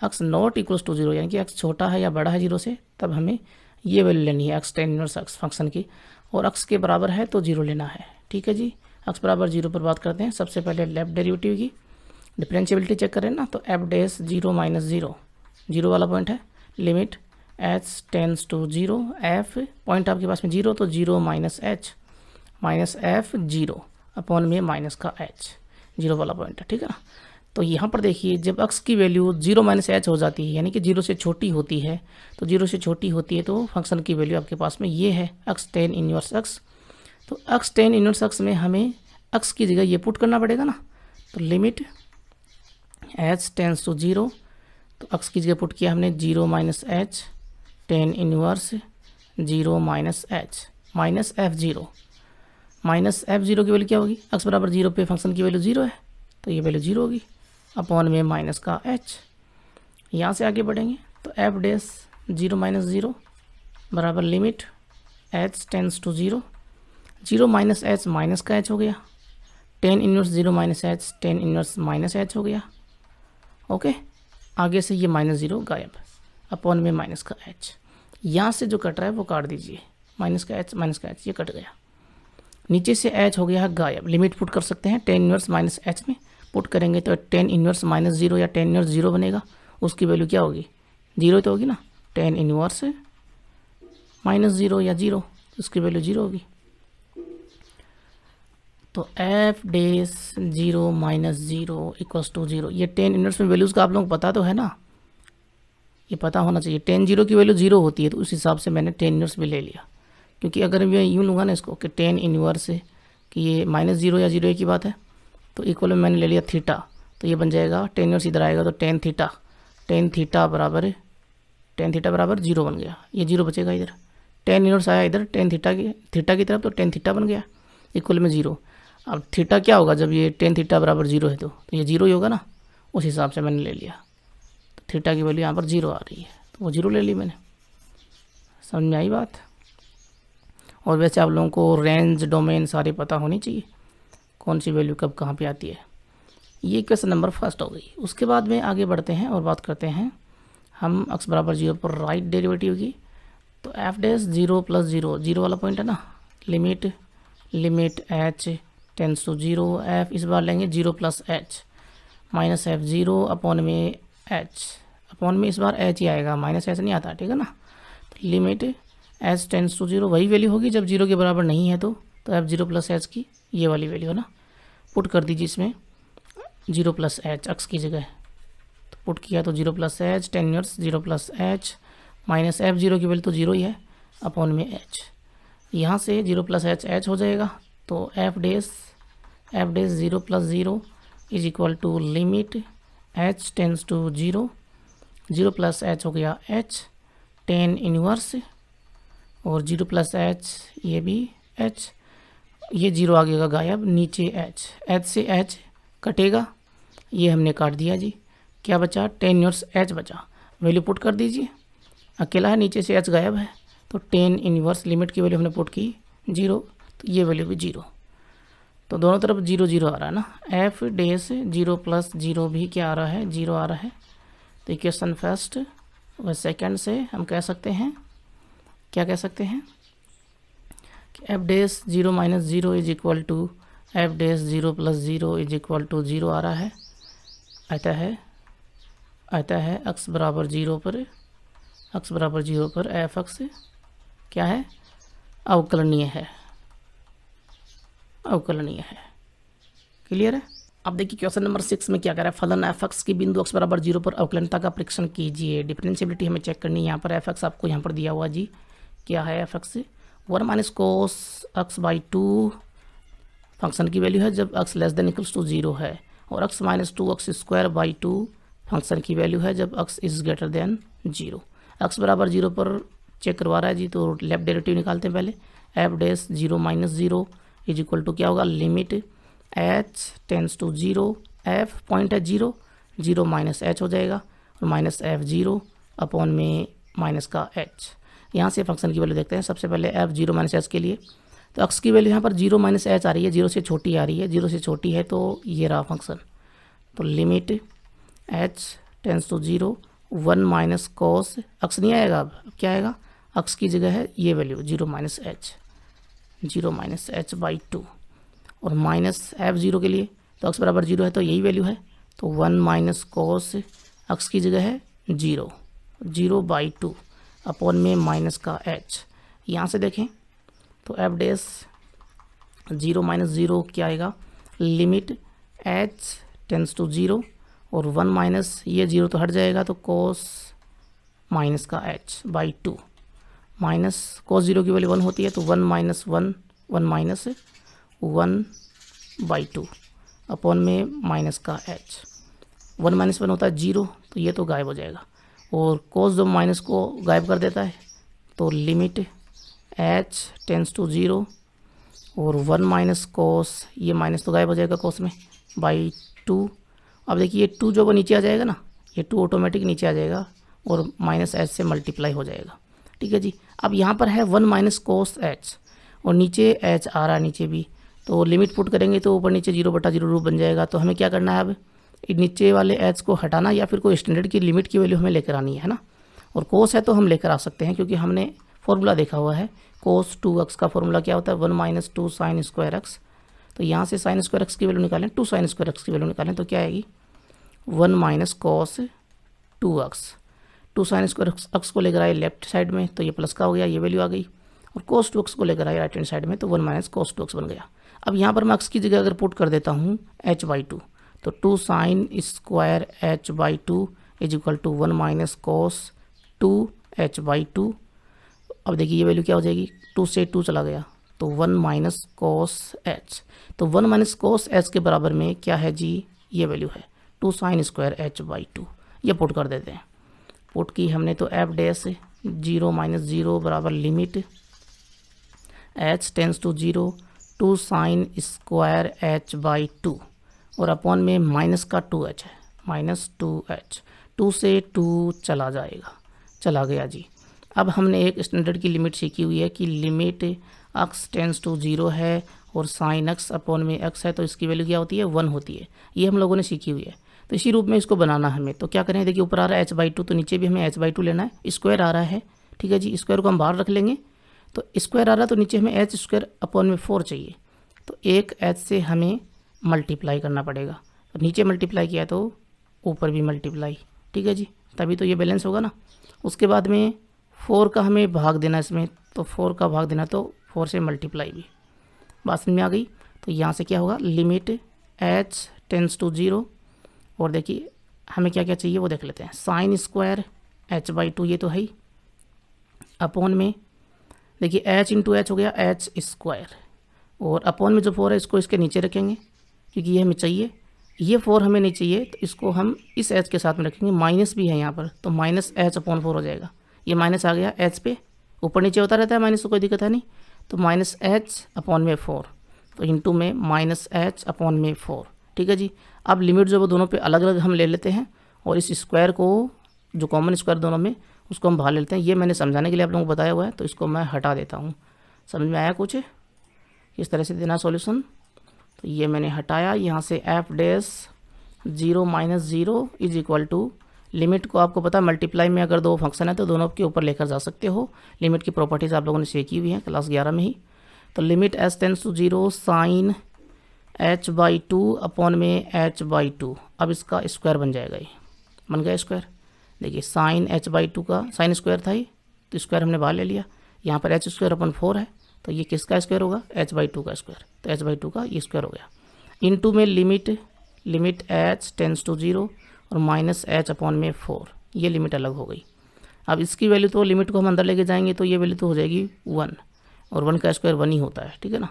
x नॉट इक्वल्स टू 0, यानी कि x छोटा है या बड़ा है 0 से, तब हमें ये वैल्यू लेनी है x tan inverse x function की, और x के बराबर है तो 0 लेना है। ठीक है जी, x बराबर 0 पर बात करते हैं। सबसे पहले लेफ्ट डेरिवेटिव की डिफरेंशिएबिलिटी चेक करें ना, तो f डैश 0 माइनस 0, 0 वाला पॉइंट है, limit h tends to 0, f point आपके पास में 0, तो 0 minus h minus f 0 upon में माइनस का एच, जीरो वाला पॉइंट है, ठीक है ना। तो यहाँ पर देखिए जब x की वैल्यू जीरो माइनस एच हो जाती है, यानी कि जीरो से छोटी होती है, तो जीरो से छोटी होती है तो फंक्शन की वैल्यू आपके पास में ये है x tan इनवर्स x। तो x tan इनवर्स x में हमें x की जगह ये पुट करना पड़ेगा ना, तो limit h tends to zero, तो x की जगह पुट किया हमने zero minus H tan inverse zero minus H minus f zero. Minus f zero की वैल्यू क्या होगी, x बराबर जीरो पे फंक्शन की वैल्यू जीरो है तो ये वैल्यू जीरो होगी अपॉन में माइनस का h। यहाँ से आगे बढ़ेंगे तो F dash zero minus zero बराबर limit h tends to zero, zero minus H minus का h हो गया, tan inverse zero minus H tan inverse minus H हो गया। ओके, आगे से ये माइनस जीरो गायब अपॉन में माइनस का h। यहाँ से जो कट रहा है वो काट दीजिए, माइनस का h ये कट गया, नीचे से h हो गया है गायब। लिमिट पुट कर सकते हैं tan इनवर्स माइनस h में, पुट करेंगे तो tan इनवर्स माइनस जीरो या tan इनवर्स जीरो बनेगा, उसकी वैल्यू क्या होगी, जीरो तो होगी ना, tan इनवर्स माइनस जीरो या जीरो, उसकी वैल्यू जीरो होगी। तो F dash zero minus zero equals to zero, ये tan इनवर्स में वैल्यूज़ का आप लोगों को पता तो है ना, ये पता होना चाहिए। tan जीरो की वैल्यू जीरो होती है तो उस हिसाब से मैंने tan इनवर्स भी ले लिया, क्योंकि अगर मैं यूँ लूँगा ना इसको कि tan इनवर्स कि ये माइनस जीरो या जीरो एक ही बात है, तो इक्वल में मैंने ले लिया थीटा, तो ये बन जाएगा tan इनवर्स इधर आएगा तो tan थीटा बराबर जीरो बन गया, ये जीरो बचेगा इधर, tan इनवर्स आया इधर tan थीटा की तरफ तो tan थीटा बन गया इक्वल में जीरो। अब थीटा क्या होगा जब ये tan थीटा बराबर जीरो है तो ये जीरो ही होगा ना, उस हिसाब से मैंने ले लिया। तो थीटा की वैल्यू यहाँ पर जीरो आ रही है तो वो जीरो ले ली मैंने, समझ में आई बात। और वैसे आप लोगों को रेंज डोमेन सारी पता होनी चाहिए, कौन सी वैल्यू कब कहाँ पे आती है। ये इक्वेशन नंबर फर्स्ट हो गई। उसके बाद में आगे बढ़ते हैं और बात करते हैं हम x बराबर जीरो पर राइट डेरिवेटिव की। तो F dash zero plus zero, zero वाला पॉइंट है ना, limit h tends to zero, f इस बार लेंगे zero plus H minus f zero upon में h, अपॉन में इस बार h ही आएगा, माइनस एच नहीं आता, ठीक है ना। तो limit h tends to zero, वही वैल्यू होगी जब जीरो के बराबर नहीं है तो एफ जीरो प्लस एच की ये वाली वैल्यू है ना, पुट कर दीजिए इसमें जीरो प्लस एच x की जगह, तो पुट किया तो zero plus H tan inverse zero plus H minus f zero की वैल्यू तो जीरो ही है अपॉन में h। यहाँ से जीरो प्लस एच हो जाएगा, तो F dash zero plus zero is equal to limit h tends to zero, zero plus h हो गया h tan इनवर्स और जीरो प्लस एच ये भी h, ये जीरो आ गया गायब, नीचे h से h कटेगा, ये हमने काट दिया जी, क्या बचा tan इनवर्स h बचा, वैल्यू पुट कर दीजिए, अकेला है नीचे से h गायब है, तो tan इनवर्स लिमिट की वैल्यू हमने पुट की जीरो, तो ये वैल्यू भी जीरो, तो दोनों तरफ जीरो जीरो आ रहा है ना। F dash zero plus zero भी क्या आ रहा है, जीरो आ रहा है। तो इक्वेशन फर्स्ट व सेकंड से हम कह सकते हैं, क्या कह सकते हैं कि F dash zero minus zero is equal to F dash zero plus zero is equal to zero आ रहा है, आता है x बराबर जीरो पर एफ एक्स क्या है, अवकलनीय है। क्लियर है। अब देखिए क्वेश्चन नंबर 6 में क्या कह रहा है, फलन एफ एक्स की बिंदु x बराबर जीरो पर अवकलनता का परीक्षण कीजिए। डिफरेंशियबिलिटी हमें चेक करनी है। यहाँ पर एफ एक्स आपको यहाँ पर दिया हुआ जी, क्या है f x, one minus cos x by two function की वैल्यू है जब x less than equals to zero है, और x minus two x square by two function की वैल्यू है जब x is greater than zero. x बराबर जीरो पर चेक करवा रहा है जी, तो लेफ्ट डेरिवेटिव निकालते हैं पहले। F dash zero minus zero is equal to क्या होगा, limit h tends to zero, f point है जीरो, जीरो माइनस h हो जाएगा और माइनस एफ जीरो अपॉन में माइनस का h। यहाँ से फंक्शन की वैल्यू देखते हैं। सबसे पहले f जीरो माइनस एच के लिए, तो x की वैल्यू यहाँ पर जीरो माइनस एच आ रही है, जीरो से छोटी आ रही है, जीरो से छोटी है तो ये रहा फंक्शन। तो limit h tends to zero, one minus cos x नहीं आएगा, अब क्या आएगा, x की जगह है ये value zero minus H by two, और माइनस एफ जीरो के लिए तो x बराबर जीरो है तो यही वैल्यू है, तो वन माइनस कॉस x की जगह है जीरो बाई टू अपॉन में माइनस का h। यहाँ से देखें तो एफ डैश 0 माइनस 0 क्या आएगा, लिमिट h टेंस टू 0 और 1 माइनस ये 0 तो हट जाएगा, तो कोस माइनस का h बाई 2 माइनस कोस 0 की वैल्यू 1 होती है, तो 1 माइनस 1 1 माइनस 1 बाई 2 अपॉन में माइनस का h। 1 माइनस 1 होता है 0, तो ये तो गायब हो जाएगा, और कोस जो माइनस को गायब कर देता है, तो लिमिट h टेंस टू 0 और 1 माइनस कोस, ये माइनस तो गायब हो जाएगा कोस में, बाई 2। अब देखिए ये 2 जो वो नीचे आ जाएगा ना, ये 2 ऑटोमेटिक नीचे आ जाएगा और माइनस h से मल्टीप्लाई हो जाएगा। ठीक है जी। अब यहाँ पर है 1 माइनस कोस h और नीचे h आ रहा है नीचे भी, तो लिमिट पुट करेंगे तो ऊपर नीचे 0/0 रूप बन जाएगा। तो हमें क्या करना है, अब नीचे वाले h को हटाना या फिर कोई स्टैंडर्ड की लिमिट की वैल्यू हमें लेकर आनी है ना। और कोस है तो हम लेकर आ सकते हैं, क्योंकि हमने फॉर्मूला देखा हुआ है, कोस 2x का फॉर्मूला क्या होता है, 1 माइनस 2 साइन स्क्वायर एक्स। तो यहाँ से साइन स्क्वायर एक्स की वैल्यू निकालें, 2 साइन स्क्वायर एक्स की वैल्यू निकालें, तो क्या आएगी 1 minus cos 2x। 2 sine square x को लेकर आए लेफ्ट साइड में, तो ये प्लस का हो गया, ये वैल्यू आ गई। और कोस 2x को लेकर आए राइट हैंड साइड में, तो 1 माइनस कोस 2x बन गया। अब यहाँ पर मैं x की जगह अगर पुट कर देता हूँ h बाई 2, तो 2 sine square h by 2 is equal to 1 minus cos 2 h by 2। अब देखिए ये वैल्यू क्या हो जाएगी, 2 से 2 चला गया, तो 1 माइनस कोस h। तो 1 माइनस कोस h के बराबर में क्या है जी, ये वैल्यू है 2 साइन स्क्वायर h बाई 2। ये पुट कर देते हैं, पुट की हमने तो f डैश 0 माइनस 0 बराबर limit h tends to 0 2 sine square h by 2 और अपॉन में माइनस का 2h है, माइनस 2h। 2 से 2 चला जाएगा, चला गया जी। अब हमने एक स्टैंडर्ड की लिमिट सीखी हुई है कि लिमिट x टेंस टू 0 है और साइन x अपॉन में x है, तो इसकी वैल्यू क्या होती है 1 होती है। ये हम लोगों ने सीखी हुई है, तो इसी रूप में इसको बनाना हमें। तो क्या करें, देखिए ऊपर आ रहा है h बाई 2, तो नीचे भी हमें h बाई 2 लेना है। स्क्वायर आ रहा है, ठीक है जी, स्क्वायर को हम बाहर रख लेंगे, तो स्क्वायर आ रहा है तो नीचे हमें h स्क्वायर अपॉन में 4 चाहिए, तो एक h से हमें मल्टीप्लाई करना पड़ेगा। तो नीचे मल्टीप्लाई किया तो ऊपर भी मल्टीप्लाई, ठीक है जी, तभी तो ये बैलेंस होगा ना। उसके बाद में 4 का हमें भाग देना इसमें, तो 4 का भाग देना, तो 4 से मल्टीप्लाई भी। बात समझ में आ गई। तो यहाँ से क्या होगा, लिमिट h टेंस टू 0 और देखिए हमें क्या क्या चाहिए वो देख लेते हैं। साइन स्क्वायर h बाई 2 ये तो है ही, अपॉन में देखिए h इंटू एच हो गया h स्क्वायर, और अपॉन में जो 4 है इसको इसके नीचे रखेंगे क्योंकि ये हमें चाहिए, ये 4 हमें नहीं चाहिए, तो इसको हम इस h के साथ में रखेंगे। माइनस भी है यहाँ पर, तो माइनस h अपॉन 4 हो जाएगा। ये माइनस आ गया h पे, ऊपर नीचे होता रहता है माइनस, तो कोई दिक्कत है नहीं। तो माइनस h अपॉन में 4, तो इंटू में माइनस h अपॉन में 4, ठीक है जी। अब लिमिट जो वो दोनों पे अलग अलग हम ले लेते हैं, और इस स्क्वायर को जो कॉमन स्क्वायर दोनों में उसको हम बाहर ले लेते हैं। ये मैंने समझाने के लिए आप लोगों को बताया हुआ है, तो इसको मैं हटा देता हूँ। समझ में आया कुछ किस तरह से देना सॉल्यूशन। तो ये मैंने हटाया, यहाँ से f dash 0 minus 0 is equal to, limit को आपको पता है मल्टीप्लाई में अगर दो फंक्शन है तो दोनों के ऊपर लेकर जा सकते हो। लिमिट की प्रॉपर्टीज आप लोगों ने सीखी हुई है क्लास 11 में ही। तो limit h tends to 0 sine h by 2 upon में h बाई 2। अब इसका स्क्वायर बन जाएगा, ये बन गया स्क्वायर। देखिए साइन h बाई 2 का साइन स्क्वायर था ये, तो स्क्वायर हमने बाहर ले लिया। यहाँ पर h स्क्वायर अपन 4 है, तो ये किसका स्क्वायर होगा, h बाई 2 का स्क्वायर, तो h बाई 2 का ये स्क्वायर हो गया। इनटू में लिमिट h टेंस टू 0 और माइनस h अपॉन में 4, ये लिमिट अलग हो गई। अब इसकी वैल्यू तो लिमिट को हम अंदर लेके जाएंगे तो ये वैल्यू तो हो जाएगी 1, और 1 का स्क्वायर 1 ही होता है, ठीक है ना।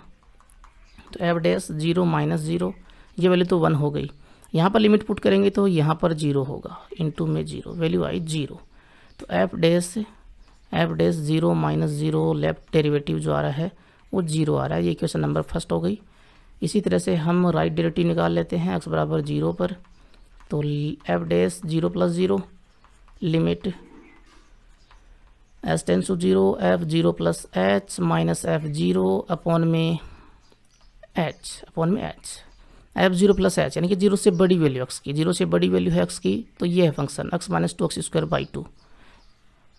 तो f डैश 0 माइनस 0, ये वैल्यू तो 1 हो गई। यहाँ पर लिमिट पुट करेंगे तो यहाँ पर 0 होगा, इनटू में 0, वैल्यू आई 0। तो f dash 0 minus 0 left derivative जो आ रहा है वो 0 आ रहा है। ये क्वेश्चन नंबर फर्स्ट हो गई। इसी तरह से हम राइट डेरिवेटिव निकाल लेते हैं x बराबर 0 पर। तो f dash 0 plus 0 limit h tends to 0 f 0 plus h minus f 0 upon में h f 0 प्लस h, यानी कि 0 से बड़ी वैल्यू x की, 0 से बड़ी वैल्यू है x की, तो ये है function x minus 2x square by 2,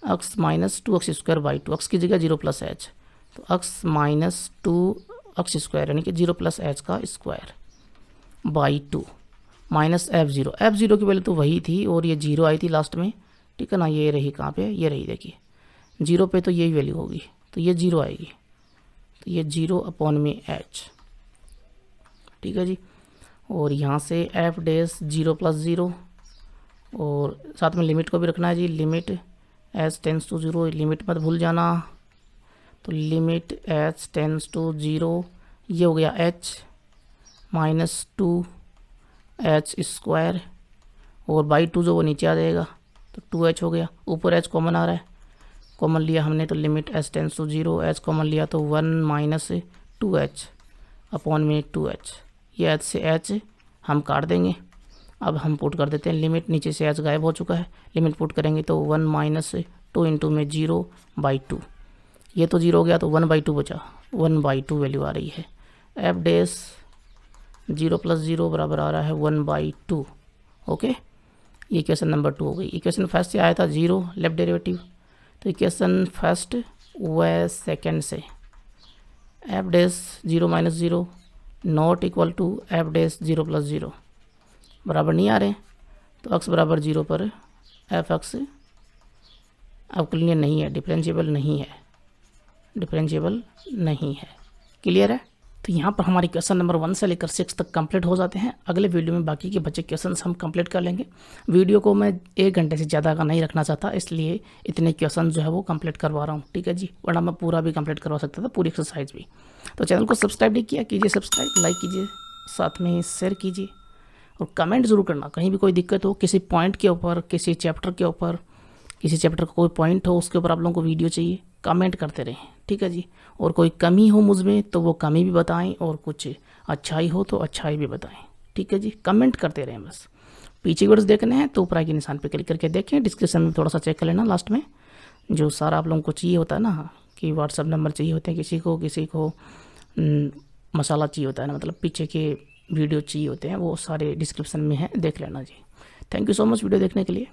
x minus 2x square by 2, x की जगह 0 प्लस h, तो x माइनस 2x स्क्वायर यानी कि 0 प्लस h का स्क्वायर बाई 2 माइनस f 0 की वैल्यू तो वही थी और ये 0 आई थी लास्ट में, ठीक है ना। ये रही कहाँ पे, ये रही, देखिए 0 पे तो यही वैल्यू होगी, तो ये 0 आएगी, तो ये 0 अपॉन में h, ठीक है जी। और यहाँ से एफ डैश 0 + 0 और साथ में लिमिट को भी रखना है जी, limit H tends to 0, limit मत भूल जाना। तो लिमिट एच टेंस टू 0, ये हो गया h -2 h² और बाई 2 जो वो नीचे आ जाएगा तो 2h हो गया। ऊपर h कॉमन आ रहा है, कॉमन लिया हमने तो limit h tends to 0, h common लिया तो 1 - 2h अपॉन में 2h। ये h से h हम काट देंगे। अब हम पुट कर देते हैं लिमिट, नीचे से h गायब हो चुका है, लिमिट पुट करेंगे तो 1 - 2 इंटू में 0/2, ये तो 0 हो गया तो 1/2 बचा, 1/2 वैल्यू आ रही है। एफ डैश 0 + 0 बराबर आ रहा है 1/2। ओके, ये इक्वेशन नंबर 2 हो गई। इक्वेशन फर्स्ट से आया था 0 लेफ्ट डेरिवेटिव, तो इक्वेशन फर्स्ट व सेकेंड से f dash 0 - 0 not equal to F dash 0 + 0 बराबर नहीं आ रहे, तो अक्स बराबर 0 पर एफ अक्स अवकलनीय नहीं है, डिफरेंशिएबल नहीं है, डिफरेंशिएबल नहीं है। क्लियर है? तो यहाँ पर हमारी क्वेश्चन नंबर 1 से लेकर 6 तक कंप्लीट हो जाते हैं। अगले वीडियो में बाकी के बचे क्वेश्चंस हम कंप्लीट कर लेंगे। वीडियो को मैं 1 घंटे से ज़्यादा का नहीं रखना चाहता, इसलिए इतने क्वेश्चन जो है वो कंप्लीट करवा रहा हूँ, ठीक है जी, वरना मैं पूरा भी कंप्लीट करवा सकता था, पूरी एक्सरसाइज भी। तो चैनल को सब्सक्राइब नहीं किया, कीजिए सब्सक्राइब, लाइक कीजिए, साथ में शेयर कीजिए और कमेंट ज़रूर करना। कहीं भी कोई दिक्कत हो किसी पॉइंट के ऊपर, किसी चैप्टर के ऊपर, किसी चैप्टर का कोई पॉइंट हो उसके ऊपर आप लोगों को वीडियो चाहिए, कमेंट करते रहें, ठीक है जी। और कोई कमी हो मुझ में तो वो कमी भी बताएं, और कुछ अच्छाई हो तो अच्छाई भी बताएं, ठीक है जी। कमेंट करते रहें बस। पीछे वीडियोस देखने हैं तो ऊपर आई के निशान पे क्लिक करके देखें, डिस्क्रिप्शन में थोड़ा सा चेक कर लेना लास्ट में, जो सारा आप लोगों को चाहिए होता है ना, कि व्हाट्सअप नंबर चाहिए होते हैं किसी को मसाला चाहिए होता है ना, मतलब पीछे के वीडियो चाहिए होते हैं, वो सारे डिस्क्रिप्शन में है, देख लेना जी। Thank you so much video देखने के लिए।